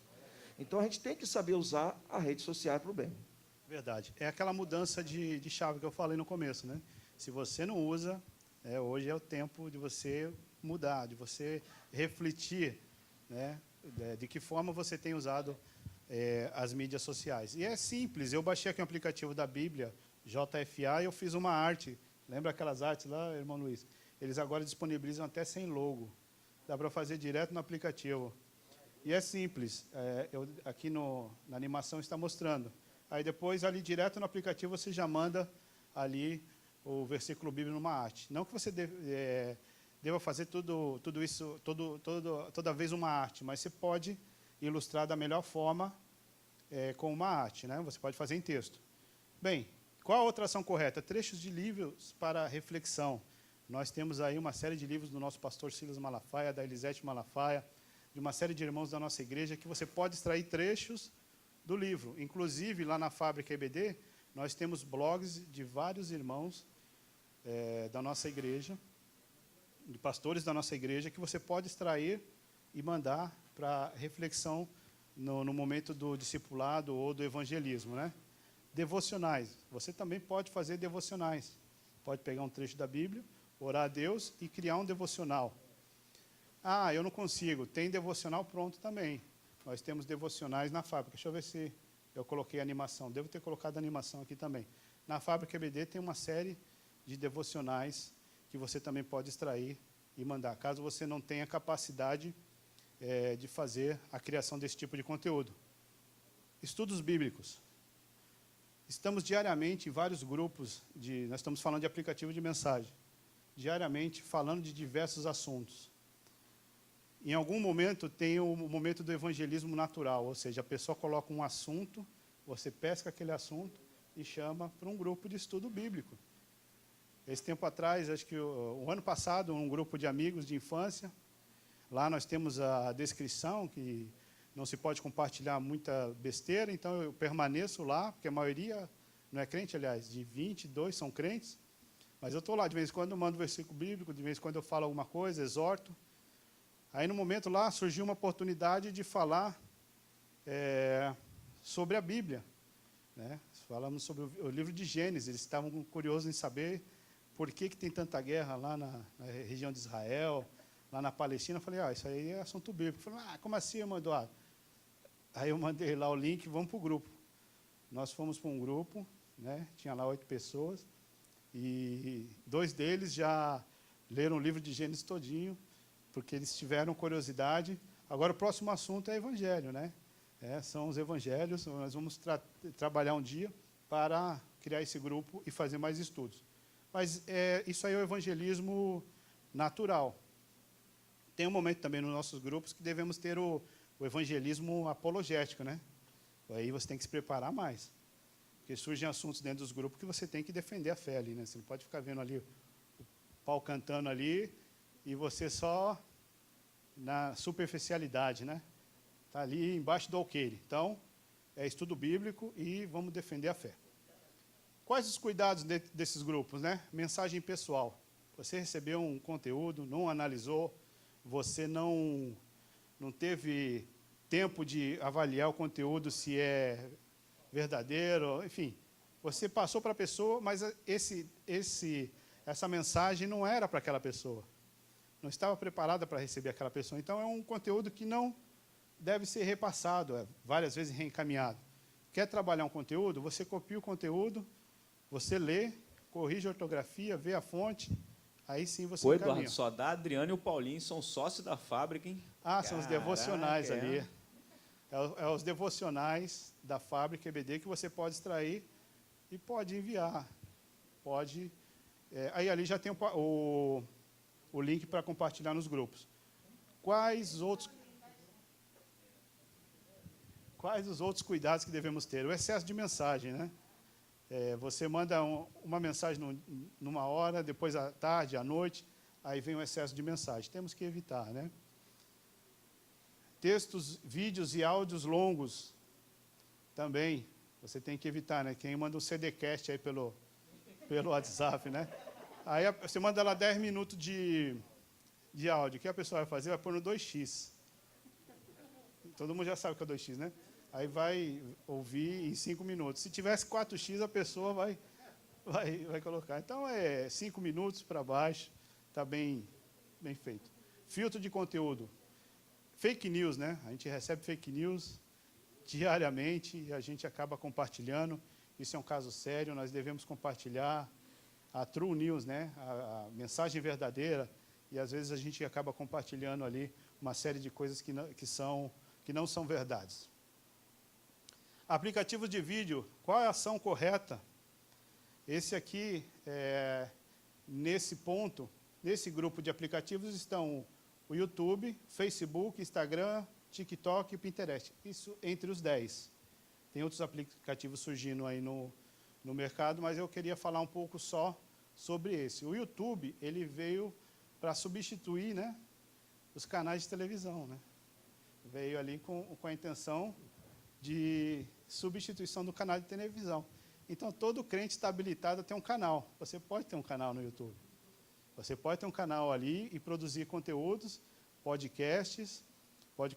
Então, a gente tem que saber usar a rede social para o bem. Verdade. É aquela mudança de chave que eu falei no começo, né? Se você não usa, hoje é o tempo de você mudar, de você refletir, né? De que forma você tem usado as mídias sociais. E é simples, eu baixei aqui um aplicativo da Bíblia, JFA, e eu fiz uma arte. Lembra aquelas artes lá, irmão Luiz? Eles agora disponibilizam até sem logo. Dá para fazer direto no aplicativo. E é simples. Aqui na animação está mostrando. Aí depois, ali direto no aplicativo, você já manda ali o versículo bíblico numa arte. Não que você deva fazer tudo isso, toda vez uma arte, mas você pode ilustrar da melhor forma com uma arte, né? Você pode fazer em texto. Bem, qual a outra ação correta? Trechos de livros para reflexão. Nós temos aí uma série de livros do nosso pastor Silas Malafaia, da Elisete Malafaia, de uma série de irmãos da nossa igreja, que você pode extrair trechos do livro. Inclusive, lá na Fábrica EBD, nós temos blogs de vários irmãos da nossa igreja, de pastores da nossa igreja, que você pode extrair e mandar para reflexão no momento do discipulado ou do evangelismo, né? Devocionais. Você também pode fazer devocionais. Pode pegar um trecho da Bíblia, orar a Deus e criar um devocional. Ah, eu não consigo. Tem devocional pronto também. Nós temos devocionais na fábrica. Deixa eu ver se eu coloquei a animação. Devo ter colocado a animação aqui também. Na Fábrica EBD tem uma série de devocionais que você também pode extrair e mandar, caso você não tenha capacidade de fazer a criação desse tipo de conteúdo. Estudos bíblicos. Estamos diariamente em vários grupos, nós estamos falando de aplicativo de mensagem, diariamente falando de diversos assuntos. Em algum momento tem o momento do evangelismo natural, ou seja, a pessoa coloca um assunto, você pesca aquele assunto e chama para um grupo de estudo bíblico. Esse tempo atrás, acho que o ano passado, um grupo de amigos de infância, lá nós temos a descrição, que não se pode compartilhar muita besteira, então eu permaneço lá, porque a maioria não é crente, aliás, de 22 são crentes, mas eu estou lá, de vez em quando eu mando versículo bíblico, de vez em quando eu falo alguma coisa, exorto. Aí, no momento lá, surgiu uma oportunidade de falar sobre a Bíblia, né? Falamos sobre o livro de Gênesis, eles estavam curiosos em saber por que tem tanta guerra lá na região de Israel, lá na Palestina. Eu falei, isso aí é assunto bíblico. Eu falei, como assim, irmão Eduardo? Aí eu mandei lá o link, vamos para o grupo. Nós fomos para um grupo, né? Tinha lá 8 pessoas, e 2 deles já leram o livro de Gênesis todinho, porque eles tiveram curiosidade. Agora, o próximo assunto é evangelho, né? São os evangelhos. Nós vamos trabalhar um dia para criar esse grupo e fazer mais estudos. Mas isso aí é o evangelismo natural. Tem um momento também nos nossos grupos que devemos ter o evangelismo apologético, né? Aí você tem que se preparar mais. Porque surgem assuntos dentro dos grupos que você tem que defender a fé ali, né? Você não pode ficar vendo ali o pau cantando ali e você só na superficialidade, né? Está ali embaixo do alqueire. Então, é estudo bíblico e vamos defender a fé. Quais os cuidados desses grupos, né? Mensagem pessoal. Você recebeu um conteúdo, não analisou, você não teve tempo de avaliar o conteúdo, se é verdadeiro, enfim. Você passou para a pessoa, mas essa mensagem não era para aquela pessoa. Não estava preparada para receber aquela pessoa. Então, é um conteúdo que não deve ser repassado, várias vezes reencaminhado. Quer trabalhar um conteúdo? Você copia o conteúdo, você lê, corrige a ortografia, vê a fonte, aí sim você Pô, encaminha. Eduardo, só da Adriana e o Paulinho são sócios da fábrica, hein? Ah, são os devocionais Caraca, ali. É os devocionais da fábrica EBD que você pode extrair e pode enviar. Pode. Aí ali já tem o link para compartilhar nos grupos. Quais os outros cuidados que devemos ter? O excesso de mensagem, né? Você manda uma mensagem numa hora, depois à tarde, à noite, aí vem o excesso de mensagem. Temos que evitar, né? Textos, vídeos e áudios longos também você tem que evitar, né? Quem manda um CDcast aí pelo WhatsApp, né? Aí você manda lá 10 minutos de áudio. O que a pessoa vai fazer? Vai pôr no 2x. Todo mundo já sabe o que é 2x, né? Aí vai ouvir em 5 minutos. Se tivesse 4x, a pessoa vai colocar. Então, 5 minutos para baixo, está bem feito. Filtro de conteúdo. Fake news, né? A gente recebe fake news diariamente e a gente acaba compartilhando. Isso é um caso sério, nós devemos compartilhar a true news, né? A mensagem verdadeira, e às vezes a gente acaba compartilhando ali uma série de coisas que não são verdades. Aplicativos de vídeo, qual é a ação correta? Esse aqui, nesse ponto, nesse grupo de aplicativos estão o YouTube, Facebook, Instagram, TikTok e Pinterest. Isso entre os 10. Tem outros aplicativos surgindo aí no mercado, mas eu queria falar um pouco só sobre esse. O YouTube, ele veio para substituir, né, os canais de televisão, né? Veio ali com a intenção de substituição do canal de televisão. Então, todo crente está habilitado a ter um canal. Você pode ter um canal no YouTube. Você pode ter um canal ali e produzir conteúdos, podcasts, pode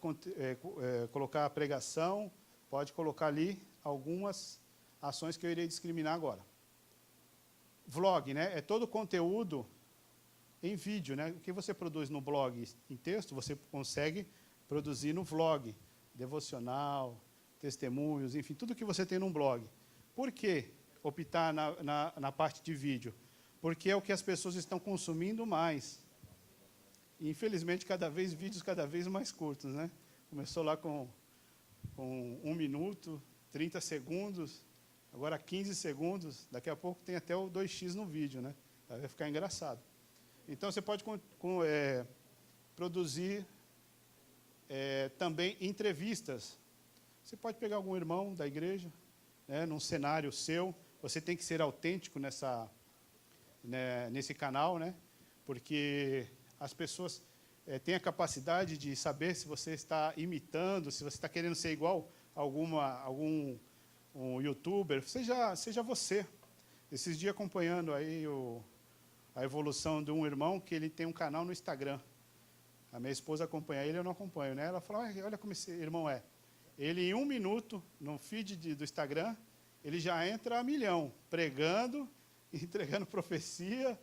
colocar pregação, pode colocar ali algumas ações que eu irei discriminar agora. Vlog, né? É todo conteúdo em vídeo, né? O que você produz no blog em texto, você consegue produzir no vlog, devocional, testemunhos, enfim, tudo que você tem num blog. Por que optar na parte de vídeo? Porque é o que as pessoas estão consumindo mais. E, infelizmente, vídeos cada vez mais curtos, né? Começou lá com 1 minuto, 30 segundos, agora 15 segundos, daqui a pouco tem até o 2x no vídeo, né? Vai ficar engraçado. Então, você pode produzir também entrevistas. Você pode pegar algum irmão da igreja, né, num cenário seu, você tem que ser autêntico nesse canal, né? Porque as pessoas têm a capacidade de saber se você está imitando, se você está querendo ser igual a algum youtuber, seja você. Esses dias acompanhando aí a evolução de um irmão que ele tem um canal no Instagram. A minha esposa acompanha ele, eu não acompanho, né? Ela falou, olha como esse irmão é. Ele, em 1 minuto, no feed do Instagram, ele já entra a milhão, pregando, entregando profecia,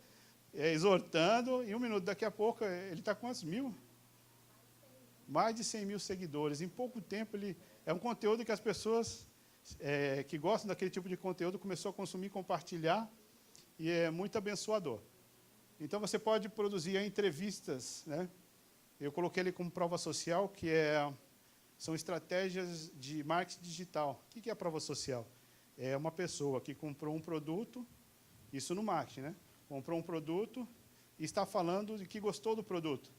exortando, em 1 minuto. Daqui a pouco, ele está com quantos mil? Mais de 100 mil seguidores. Em pouco tempo, é um conteúdo que as pessoas que gostam daquele tipo de conteúdo começou a consumir, compartilhar, e é muito abençoador. Então, você pode produzir entrevistas, né? Eu coloquei ele como prova social, que são estratégias de marketing digital. O que é a prova social? É uma pessoa que comprou um produto, isso no marketing, né? Comprou um produto e está falando de que gostou do produto.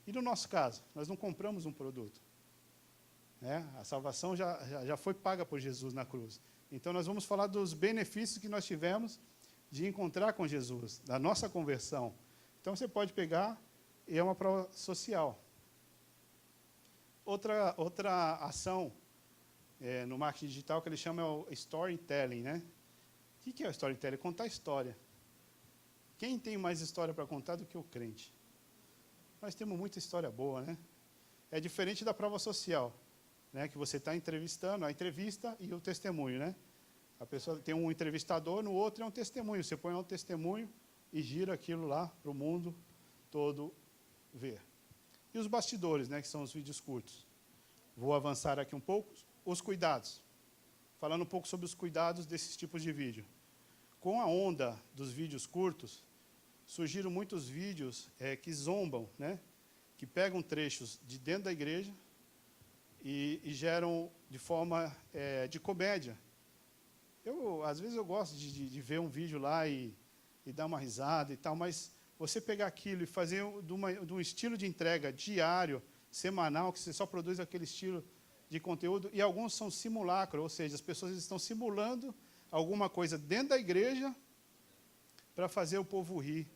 E no nosso caso, nós não compramos um produto, né? A salvação já foi paga por Jesus na cruz. Então, nós vamos falar dos benefícios que nós tivemos de encontrar com Jesus, da nossa conversão. Então, você pode pegar, e é uma prova social. Outra ação no marketing digital que ele chama é o storytelling, né? O que é o storytelling? Contar história. Quem tem mais história para contar do que o crente? Nós temos muita história boa, né? É diferente da prova social. né, que você está entrevistando, a entrevista e o testemunho, né? A pessoa tem um entrevistador, no outro é um testemunho. Você põe um testemunho e gira aquilo lá para o mundo todo ver. E os bastidores, né, que são os vídeos curtos. Vou avançar aqui um pouco. Os cuidados. Falando um pouco sobre os cuidados desses tipos de vídeo. Com a onda dos vídeos curtos, surgiram muitos vídeos que zombam, né, que pegam trechos de dentro da igreja e geram de forma de comédia. Às vezes eu gosto de ver um vídeo lá e dar uma risada e tal, mas você pegar aquilo e fazer de um estilo de entrega diário, semanal, que você só produz aquele estilo de conteúdo, e alguns são simulacro, ou seja, as pessoas estão simulando alguma coisa dentro da igreja para fazer o povo rir.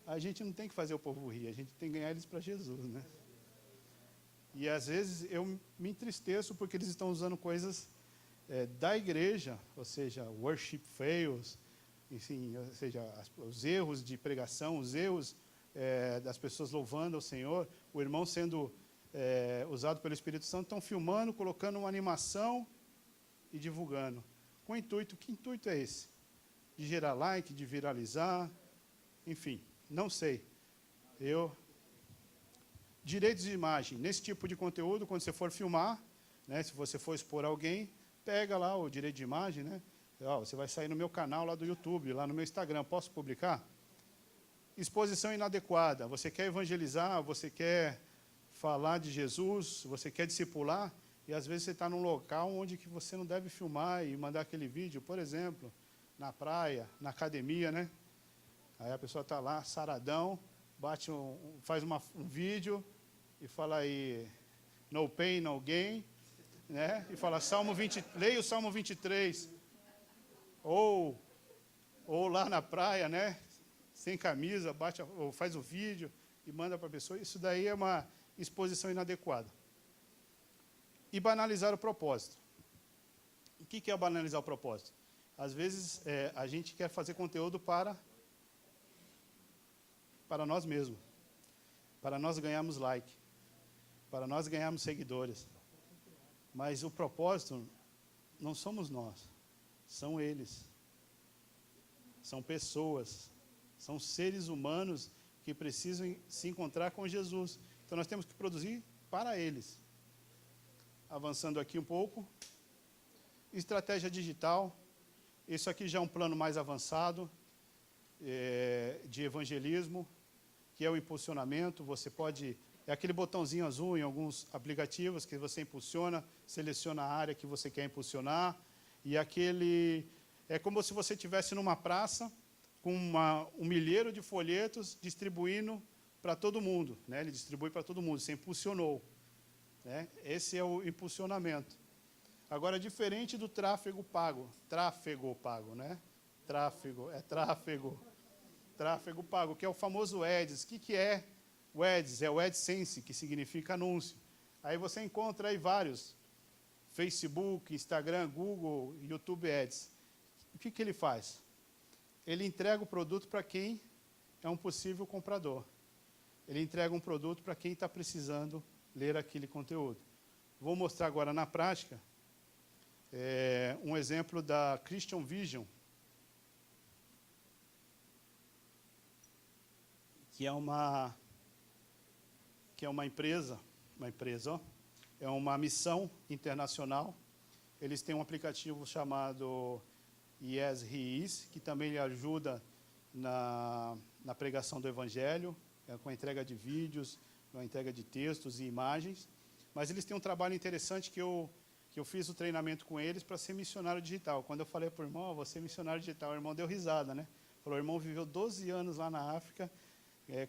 A gente não tem que fazer o povo rir, a gente tem que ganhar eles para Jesus, né? E às vezes eu me entristeço porque eles estão usando coisas da igreja, ou seja, worship fails, enfim, ou seja, os erros de pregação, os erros das pessoas louvando ao Senhor, o irmão sendo usado pelo Espírito Santo, estão filmando, colocando uma animação e divulgando. Com intuito, que intuito é esse? De gerar like, de viralizar, enfim, não sei. Direitos de imagem. Nesse tipo de conteúdo, quando você for filmar, né, se você for expor alguém, pega lá o direito de imagem, né? Você vai sair no meu canal lá do YouTube, lá no meu Instagram, posso publicar? Exposição inadequada. Você quer evangelizar, você quer falar de Jesus, você quer discipular, e às vezes você está num local onde que você não deve filmar e mandar aquele vídeo, por exemplo, na praia, na academia, né? Aí a pessoa está lá, saradão, faz um vídeo e fala aí, no pain, no gain, né? E fala, leia o Salmo 23, ou lá na praia, né? Sem camisa, ou faz o vídeo e manda para a pessoa. Isso daí é uma exposição inadequada. E banalizar o propósito. O que é banalizar o propósito? Às vezes a gente quer fazer conteúdo para nós mesmos, para nós ganharmos like, para nós ganharmos seguidores. Mas o propósito não somos nós, são eles. São pessoas, são seres humanos que precisam se encontrar com Jesus. Então nós temos que produzir para eles. Avançando aqui um pouco. Estratégia digital. Isso aqui já é um plano mais avançado de evangelismo, que é o impulsionamento. Você pode... É aquele botãozinho azul em alguns aplicativos que você impulsiona, seleciona a área que você quer impulsionar. E aquele... É como se você estivesse numa praça com um milheiro de folhetos distribuindo para todo mundo, né? Ele distribui para todo mundo, você impulsionou, né? Esse é o impulsionamento. Agora, diferente do tráfego pago, né? Tráfego pago, que é o famoso Ads. O que é o Ads? É o AdSense, que significa anúncio. Aí você encontra aí vários, Facebook, Instagram, Google, YouTube Ads. O que ele faz? Ele entrega o produto para quem é um possível comprador. Ele entrega um produto para quem está precisando ler aquele conteúdo. Vou mostrar agora na prática um exemplo da Christian Vision, que é uma empresa, ó, é uma missão internacional. Eles têm um aplicativo chamado Yes, He Is, que também lhe ajuda na pregação do Evangelho, com a entrega de vídeos, com a entrega de textos e imagens. Mas eles têm um trabalho interessante que eu fiz o treinamento com eles para ser missionário digital. Quando eu falei para o irmão, vou ser missionário digital, o irmão deu risada, né? Falou, o irmão viveu 12 anos lá na África,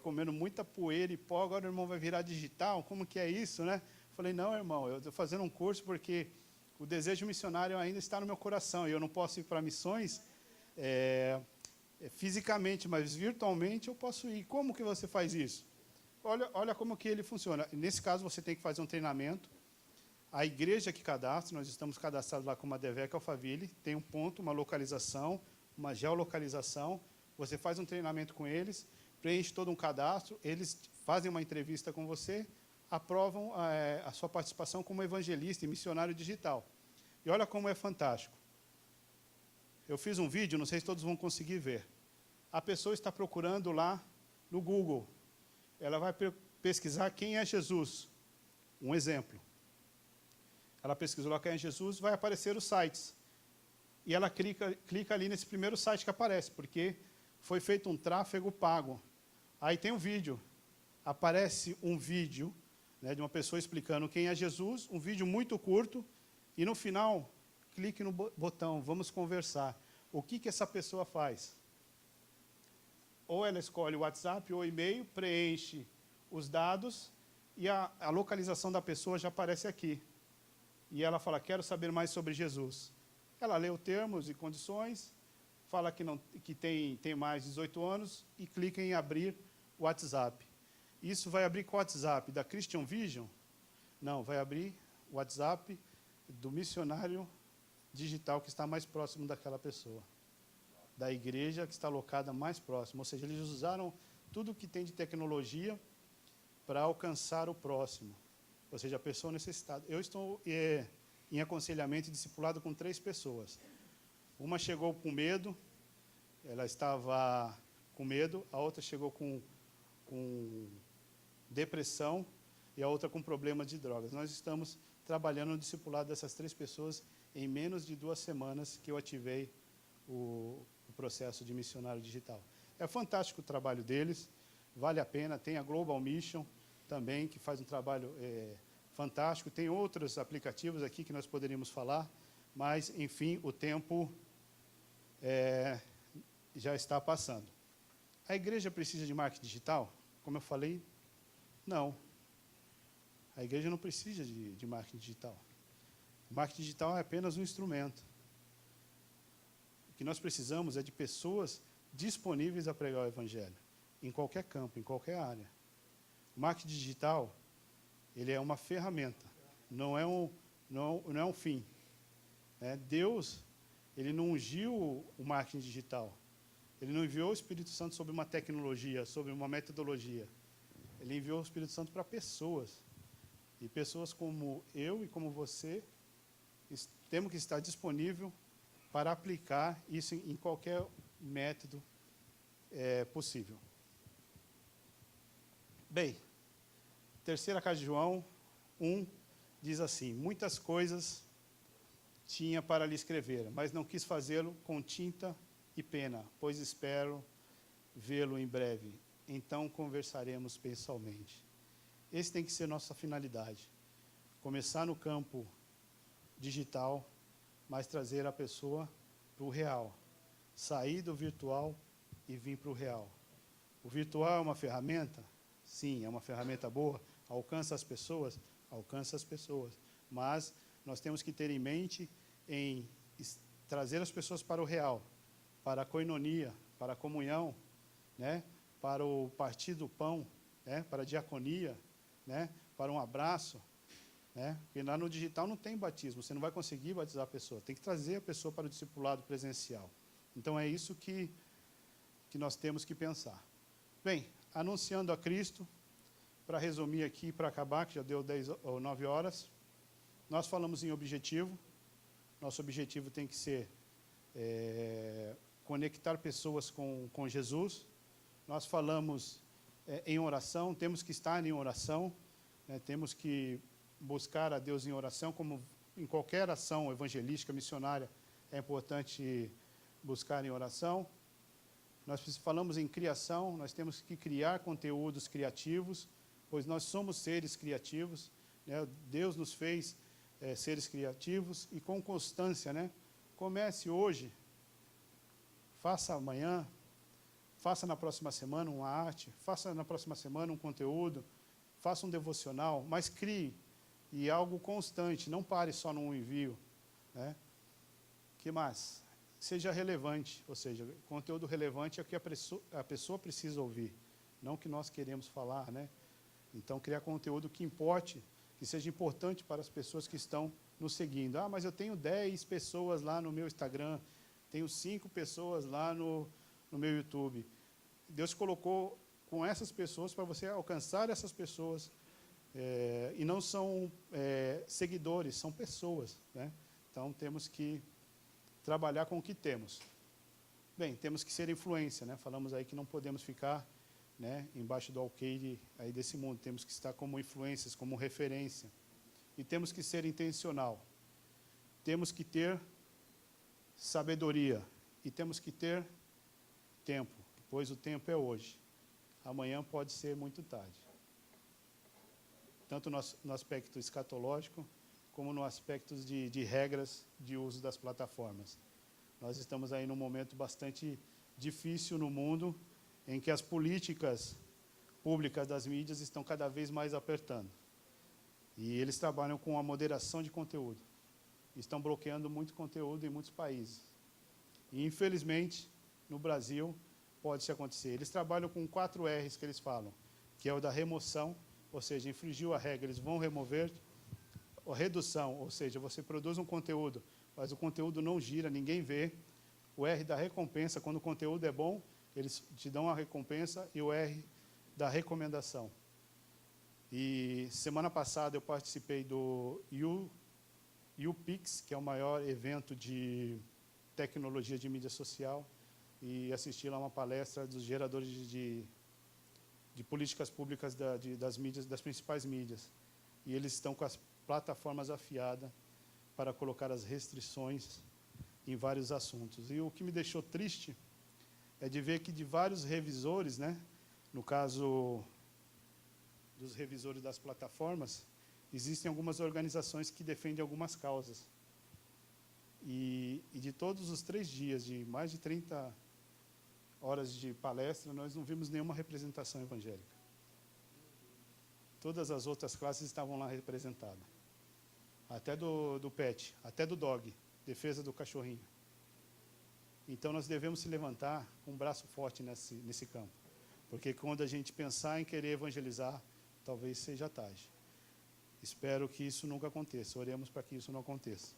comendo muita poeira e pó, agora o irmão vai virar digital? Como que é isso, né? Falei, não, irmão, eu estou fazendo um curso porque o desejo missionário ainda está no meu coração, e eu não posso ir para missões fisicamente, mas virtualmente eu posso ir. Como que você faz isso? Olha como que ele funciona. Nesse caso, você tem que fazer um treinamento. A igreja que cadastra, nós estamos cadastrados lá com uma DEVEC Alphaville, tem um ponto, uma localização, uma geolocalização. Você faz um treinamento com eles, preenche todo um cadastro, eles fazem uma entrevista com você, aprovam a sua participação como evangelista e missionário digital. E olha como é fantástico. Eu fiz um vídeo, não sei se todos vão conseguir ver. A pessoa está procurando lá no Google. Ela vai pesquisar quem é Jesus. Um exemplo. Ela pesquisou lá quem é Jesus, vai aparecer os sites. E ela clica ali nesse primeiro site que aparece, porque foi feito um tráfego pago. Aí tem um vídeo. Aparece um vídeo, né, de uma pessoa explicando quem é Jesus, um vídeo muito curto, e no final, clique no botão, vamos conversar. O que essa pessoa faz? Ou ela escolhe o WhatsApp ou e-mail, preenche os dados, e a localização da pessoa já aparece aqui. E ela fala, quero saber mais sobre Jesus. Ela lê os termos e condições, fala que tem mais de 18 anos e clica em abrir o WhatsApp. Isso vai abrir com o WhatsApp da Christian Vision? Não, vai abrir o WhatsApp do missionário digital que está mais próximo daquela pessoa, da igreja que está alocada mais próximo. Ou seja, eles usaram tudo que tem de tecnologia para alcançar o próximo, ou seja, a pessoa necessitada. Eu estou em aconselhamento e discipulado com 3 pessoas. Uma chegou com medo, ela estava com medo, a outra chegou com depressão e a outra com problema de drogas. Nós estamos trabalhando no discipulado dessas 3 pessoas em menos de 2 semanas que eu ativei o processo de missionário digital. É fantástico o trabalho deles, vale a pena. Tem a Global Mission também, que faz um trabalho fantástico. Tem outros aplicativos aqui que nós poderíamos falar, mas, enfim, o tempo já está passando. A igreja precisa de marketing digital? Como eu falei, não. A igreja não precisa de marketing digital. O marketing digital é apenas um instrumento. O que nós precisamos é de pessoas disponíveis a pregar o evangelho, em qualquer campo, em qualquer área. O marketing digital, ele é uma ferramenta, não é um fim. Deus, ele não ungiu o marketing digital. Ele não enviou o Espírito Santo sobre uma tecnologia, sobre uma metodologia. Ele enviou o Espírito Santo para pessoas. E pessoas como eu e como você, temos que estar disponível para aplicar isso em qualquer método possível. Bem, terceira carta de João 1 diz assim: muitas coisas tinha para lhe escrever, mas não quis fazê-lo com tinta e pena, pois espero vê-lo em breve. Então conversaremos pessoalmente. Esse tem que ser nossa finalidade. Começar no campo digital, mas trazer a pessoa para o real. Sair do virtual e vir para o real. O virtual é uma ferramenta? Sim, é uma ferramenta boa. Alcança as pessoas? Alcança as pessoas. Mas nós temos que ter em mente em trazer as pessoas para o real, para a koinonia, para a comunhão, né? Para o partir do pão, né? Para a diaconia, né? Para um abraço, né? Porque lá no digital não tem batismo, você não vai conseguir batizar a pessoa, tem que trazer a pessoa para o discipulado presencial. Então é isso que nós temos que pensar. Bem, anunciando a Cristo, para resumir aqui, para acabar, que já deu 10 ou 9 horas, nós falamos em objetivo. Nosso objetivo tem que ser conectar pessoas com Jesus. Nós falamos em oração, temos que estar em oração, né? Temos que buscar a Deus em oração, como em qualquer ação evangelística, missionária, é importante buscar em oração. Nós falamos em criação, nós temos que criar conteúdos criativos, pois nós somos seres criativos, né? Deus nos fez seres criativos e com constância, né? Comece hoje, faça amanhã, faça na próxima semana uma arte, faça na próxima semana um conteúdo, faça um devocional, mas crie, e algo constante, não pare só num envio, né? Que mais? Seja relevante, ou seja, conteúdo relevante é o que a pessoa precisa ouvir, não o que nós queremos falar, né? Então, criar conteúdo que importe, que seja importante para as pessoas que estão nos seguindo. Ah, mas eu tenho 10 pessoas lá no meu Instagram, tenho 5 pessoas lá no meu YouTube. Deus colocou com essas pessoas para você alcançar essas pessoas E não são seguidores, são pessoas, né? Então, temos que trabalhar com o que temos. Bem, temos que ser influência, né? Falamos aí que não podemos ficar, né, embaixo do alqueire aí desse mundo. Temos que estar como influências, como referência. E temos que ser intencional. Temos que ter sabedoria. E temos que ter tempo, pois o tempo é hoje. Amanhã pode ser muito tarde. Tanto no aspecto escatológico, como no aspecto de regras de uso das plataformas. Nós estamos aí num momento bastante difícil no mundo, em que as políticas públicas das mídias estão cada vez mais apertando. E eles trabalham com a moderação de conteúdo. Estão bloqueando muito conteúdo em muitos países. E, infelizmente, no Brasil, pode-se acontecer. Eles trabalham com 4 R's que eles falam, que é o da remoção, ou seja, infringiu a regra, eles vão remover. A redução, ou seja, você produz um conteúdo, mas o conteúdo não gira, ninguém vê. O R da recompensa, quando o conteúdo é bom, eles te dão a recompensa, e o R da recomendação. E semana passada eu participei do UPix, que é o maior evento de tecnologia de mídia social, e assisti lá uma palestra dos geradores de políticas públicas das mídias, das principais mídias. E eles estão com as plataformas afiadas para colocar as restrições em vários assuntos. E o que me deixou triste é de ver que de vários revisores, né, no caso dos revisores das plataformas, existem algumas organizações que defendem algumas causas. E de todos os 3 dias, de mais de 30 horas de palestra, nós não vimos nenhuma representação evangélica. Todas as outras classes estavam lá representadas. Até do pet, até do dog, defesa do cachorrinho. Então, nós devemos se levantar com um braço forte nesse campo. Porque quando a gente pensar em querer evangelizar, talvez seja tarde. Espero que isso nunca aconteça. Oremos para que isso não aconteça.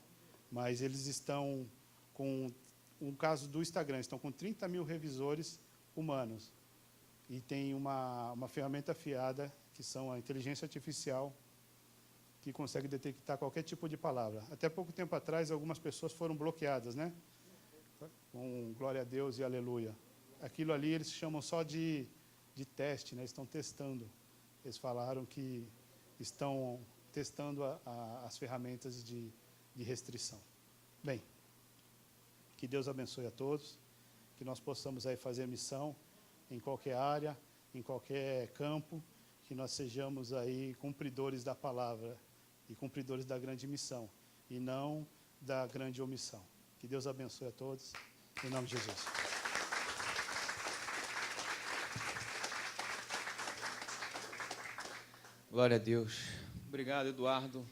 Mas eles estão com, um caso do Instagram, estão com 30 mil revisores humanos. E tem uma ferramenta afiada, que são a inteligência artificial, que consegue detectar qualquer tipo de palavra. Até pouco tempo atrás, algumas pessoas foram bloqueadas, né? Com glória a Deus e aleluia. Aquilo ali eles chamam só de teste, né? Estão testando. Eles falaram que estão testando as ferramentas de restrição. Bem, que Deus abençoe a todos, que nós possamos aí fazer missão em qualquer área, em qualquer campo, que nós sejamos aí cumpridores da palavra e cumpridores da grande missão, e não da grande omissão. Que Deus abençoe a todos, em nome de Jesus. Glória a Deus. Obrigado, Eduardo.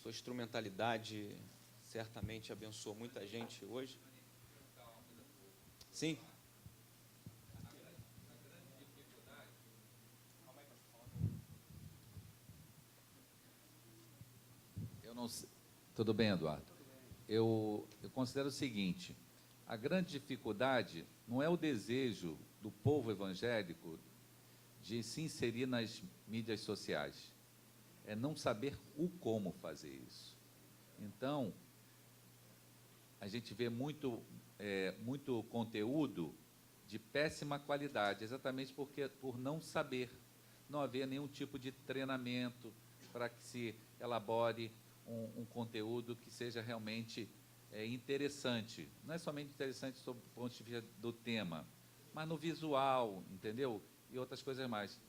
Sua instrumentalidade certamente abençoou muita gente hoje. Sim. Eu não sei. Tudo bem, Eduardo? Eu considero o seguinte: a grande dificuldade não é o desejo do povo evangélico de se inserir nas mídias sociais, é não saber o como fazer isso. Então, a gente vê muito conteúdo de péssima qualidade, exatamente por não saber, não haver nenhum tipo de treinamento para que se elabore um conteúdo que seja realmente interessante. Não é somente interessante sob o ponto de vista do tema, mas no visual, entendeu? E outras coisas mais.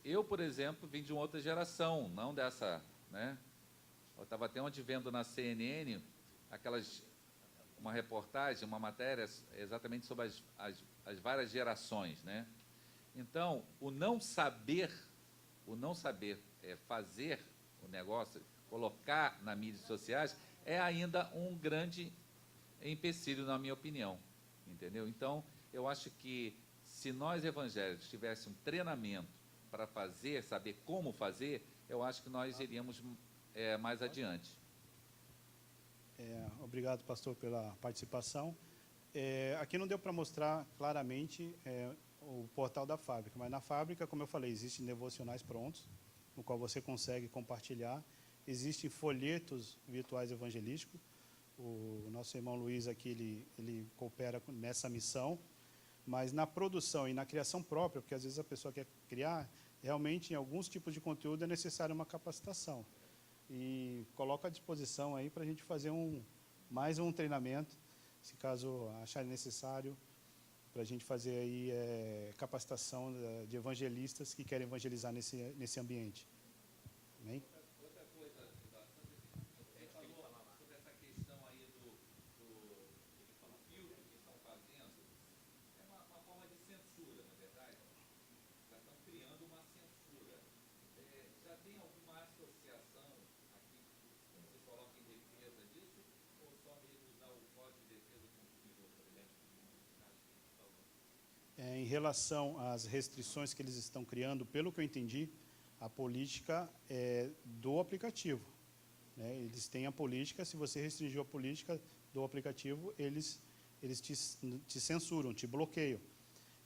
Eu, por exemplo, vim de uma outra geração, não dessa, né? Eu estava até ontem vendo na CNN uma reportagem, uma matéria exatamente sobre as várias gerações, né? Então, o não saber fazer o negócio, colocar nas mídias sociais, é ainda um grande empecilho, na minha opinião, entendeu? Então, eu acho que se nós evangélicos tivéssemos um treinamento para fazer, saber como fazer, eu acho que nós iríamos mais adiante. Obrigado, pastor, pela participação. Aqui não deu para mostrar claramente o portal da fábrica, mas na fábrica, como eu falei, existem devocionais prontos, no qual você consegue compartilhar. Existem folhetos virtuais evangelísticos. O nosso irmão Luiz aqui, ele coopera nessa missão, mas na produção e na criação própria, porque às vezes a pessoa quer criar, realmente em alguns tipos de conteúdo é necessária uma capacitação. E coloco à disposição aí para a gente fazer mais um treinamento, se caso achar necessário, para a gente fazer aí capacitação de evangelistas que querem evangelizar nesse ambiente. Amém? Outra coisa, Eduardo, você falou sobre essa questão aí do filtro que estão fazendo. É uma forma de censura, na verdade. Já estão criando uma censura. Já tem alguma associação aqui que você coloca em defesa disso? Ou só mesmo usar o Código de Defesa do Consumidor, por exemplo? Em relação às restrições que eles estão criando, pelo que eu entendi, a política é do aplicativo, né? Eles têm a política, se você restringir a política do aplicativo, eles te censuram, te bloqueiam.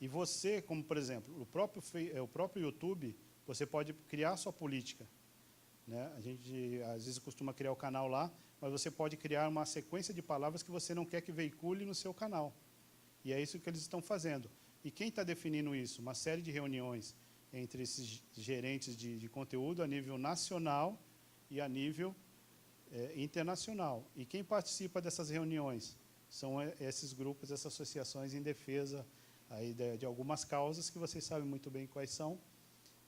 E você, como por exemplo, o próprio YouTube, você pode criar sua política, né? A gente às vezes costuma criar o canal lá, mas você pode criar uma sequência de palavras que você não quer que veicule no seu canal. E é isso que eles estão fazendo. E quem está definindo isso? Uma série de reuniões entre esses gerentes de conteúdo a nível nacional e a nível internacional. E quem participa dessas reuniões são esses grupos, essas associações em defesa aí de algumas causas que vocês sabem muito bem quais são,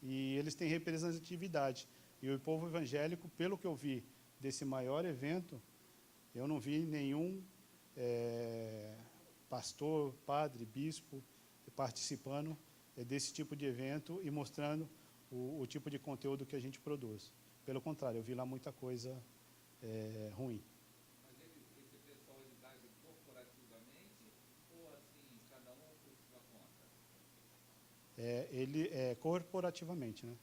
e eles têm representatividade. E o povo evangélico, pelo que eu vi desse maior evento, eu não vi nenhum pastor, padre, bispo participando desse tipo de evento e mostrando o tipo de conteúdo que a gente produz. Pelo contrário, eu vi lá muita coisa ruim. Mas esse pessoal ele age corporativamente ou assim, cada um por sua conta? Ele é corporativamente, né?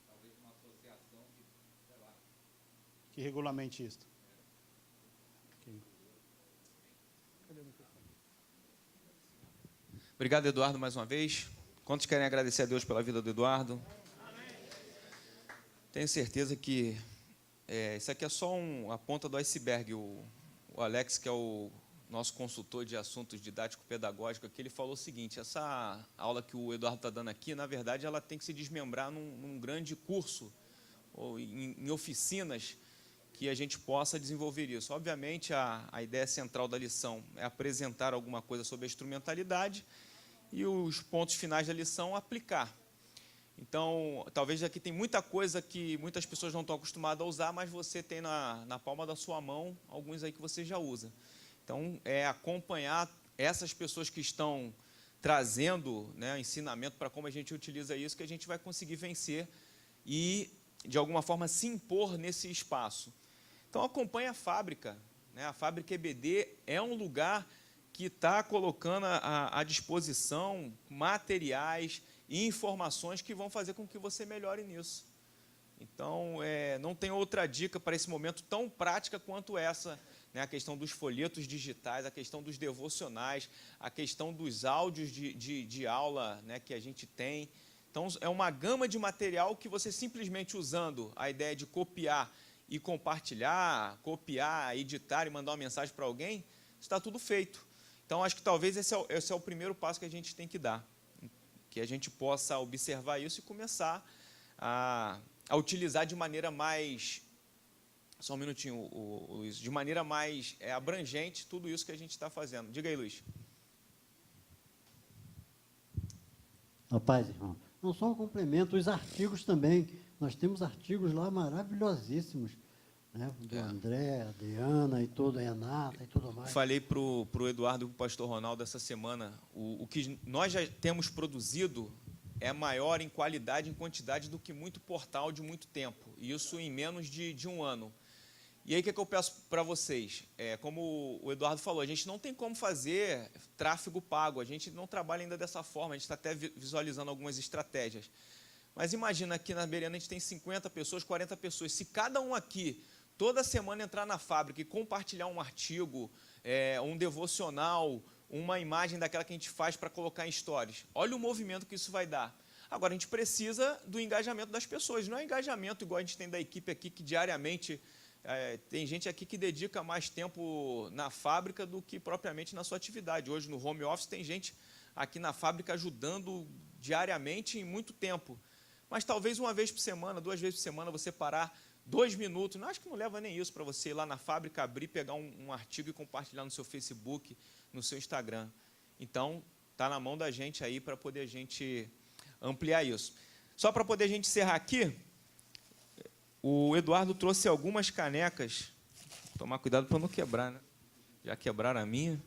Talvez uma associação que, sei lá. Que regulamente isso. Obrigado, Eduardo, mais uma vez. Quantos querem agradecer a Deus pela vida do Eduardo? Tenho certeza que isso aqui é só a ponta do iceberg. O Alex, que é o nosso consultor de assuntos didático-pedagógicos, aqui, ele falou o seguinte: essa aula que o Eduardo está dando aqui, na verdade, ela tem que se desmembrar num grande curso, ou em oficinas, que a gente possa desenvolver isso. Obviamente, a ideia central da lição é apresentar alguma coisa sobre a instrumentalidade e os pontos finais da lição aplicar. Então, talvez aqui tem muita coisa que muitas pessoas não estão acostumadas a usar, mas você tem na palma da sua mão alguns aí que você já usa. Então, é acompanhar essas pessoas que estão trazendo, né, ensinamento para como a gente utiliza isso, que a gente vai conseguir vencer e, de alguma forma, se impor nesse espaço. Então, acompanhe a fábrica, né? A Fábrica EBD é um lugar que está colocando à disposição materiais e informações que vão fazer com que você melhore nisso. Então, não tem outra dica para esse momento tão prática quanto essa, né? A questão dos folhetos digitais, a questão dos devocionais, a questão dos áudios de aula, né, que a gente tem. Então, é uma gama de material que você simplesmente usando a ideia de copiar e compartilhar, copiar, editar e mandar uma mensagem para alguém, está tudo feito. Então, acho que talvez esse é o primeiro passo que a gente tem que dar, que a gente possa observar isso e começar a utilizar de maneira mais, só um minutinho, Luiz, de maneira mais abrangente tudo isso que a gente está fazendo. Diga aí, Luiz. Rapaz, irmão, não só um complemento, os artigos também. Nós temos artigos lá maravilhosíssimos, né? Do André, a Adriana e toda a Renata e tudo mais. Falei para o Eduardo e para o pastor Ronaldo essa semana, o que nós já temos produzido é maior em qualidade e em quantidade do que muito portal de muito tempo, e isso em menos de um ano. E aí o que eu peço para vocês? Como o Eduardo falou, a gente não tem como fazer tráfego pago, a gente não trabalha ainda dessa forma, a gente está até visualizando algumas estratégias. Mas imagina, aqui na Beirana a gente tem 50 pessoas, 40 pessoas. Se cada um aqui, toda semana, entrar na fábrica e compartilhar um artigo, um devocional, uma imagem daquela que a gente faz para colocar em stories. Olha o movimento que isso vai dar. Agora, a gente precisa do engajamento das pessoas. Não é engajamento igual a gente tem da equipe aqui, que diariamente tem gente aqui que dedica mais tempo na fábrica do que propriamente na sua atividade. Hoje, no home office, tem gente aqui na fábrica ajudando diariamente em muito tempo. Mas talvez uma vez por semana, 2 vezes por semana, você parar 2 minutos. Não, acho que não leva nem isso para você ir lá na fábrica, abrir, pegar um artigo e compartilhar no seu Facebook, no seu Instagram. Então, está na mão da gente aí para poder a gente ampliar isso. Só para poder a gente encerrar aqui, o Eduardo trouxe algumas canecas. Tomar cuidado para não quebrar, né? Já quebraram a minha.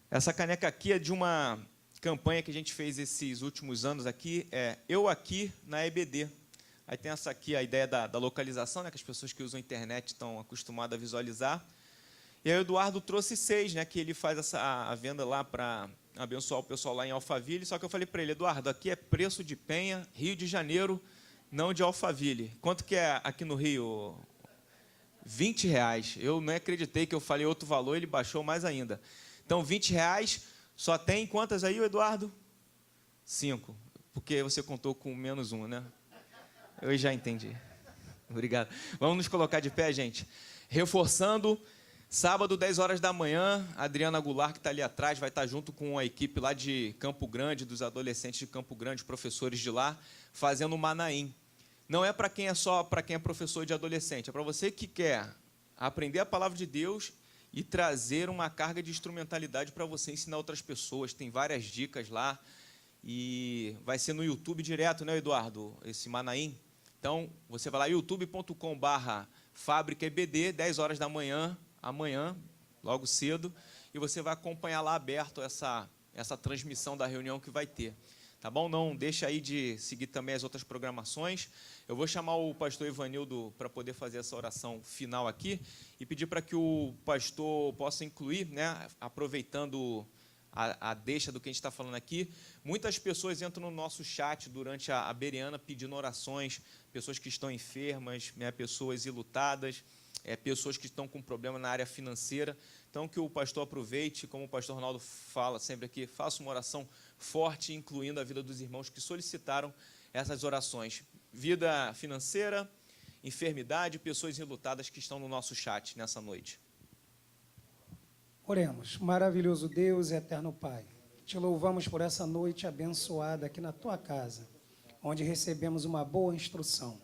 Essa caneca aqui é de uma campanha que a gente fez esses últimos anos aqui, Eu Aqui na EBD. Aí tem essa aqui, a ideia da localização, né, que as pessoas que usam a internet estão acostumadas a visualizar. E aí o Eduardo trouxe 6, né, que ele faz a venda lá para abençoar o pessoal lá em Alphaville. Só que eu falei para ele, Eduardo, aqui é preço de Penha, Rio de Janeiro, não de Alphaville. Quanto que é aqui no Rio? R$20. Eu não acreditei que eu falei outro valor, ele baixou mais ainda. Então, R$20, só tem quantas aí, Eduardo? 5, porque você contou com menos 1, né? Eu já entendi. Obrigado. Vamos nos colocar de pé, gente. Reforçando, sábado, 10 horas da manhã, a Adriana Goulart, que está ali atrás, vai estar junto com a equipe lá de Campo Grande, dos adolescentes de Campo Grande, professores de lá, fazendo o Manaim. Não é para quem é só para quem é professor de adolescente, é para você que quer aprender a palavra de Deus e trazer uma carga de instrumentalidade para você ensinar outras pessoas. Tem várias dicas lá e vai ser no YouTube direto, né, Eduardo, esse Manaim? Então, você vai lá, youtube.com/fábricaebd, 10 horas da manhã, amanhã, logo cedo, e você vai acompanhar lá aberto essa transmissão da reunião que vai ter. Tá bom? Não deixa aí de seguir também as outras programações. Eu vou chamar o pastor Ivanildo para poder fazer essa oração final aqui e pedir para que o pastor possa incluir, né, aproveitando a deixa do que a gente está falando aqui. Muitas pessoas entram no nosso chat durante a Bereana pedindo orações, pessoas que estão enfermas, né, pessoas ilutadas, pessoas que estão com problema na área financeira. Então, que o pastor aproveite, como o pastor Ronaldo fala sempre aqui, faça uma oração forte, incluindo a vida dos irmãos que solicitaram essas orações. Vida financeira, enfermidade, pessoas enlutadas que estão no nosso chat nessa noite. Oremos. Maravilhoso Deus e eterno Pai, te louvamos por essa noite abençoada aqui na tua casa, onde recebemos uma boa instrução.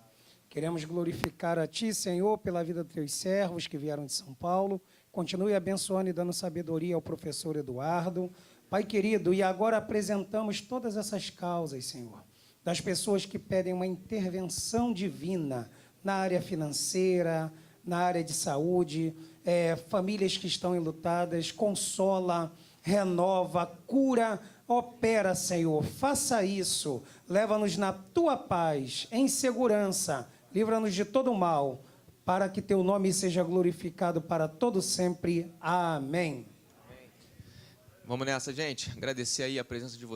Queremos glorificar a ti, Senhor, pela vida dos teus servos que vieram de São Paulo. Continue abençoando e dando sabedoria ao professor Eduardo. Pai querido, e agora apresentamos todas essas causas, Senhor, das pessoas que pedem uma intervenção divina na área financeira, na área de saúde, famílias que estão enlutadas, consola, renova, cura, opera, Senhor. Faça isso, leva-nos na tua paz, em segurança, livra-nos de todo mal, para que teu nome seja glorificado para todo sempre. Amém. Vamos nessa, gente. Agradecer aí a presença de vocês.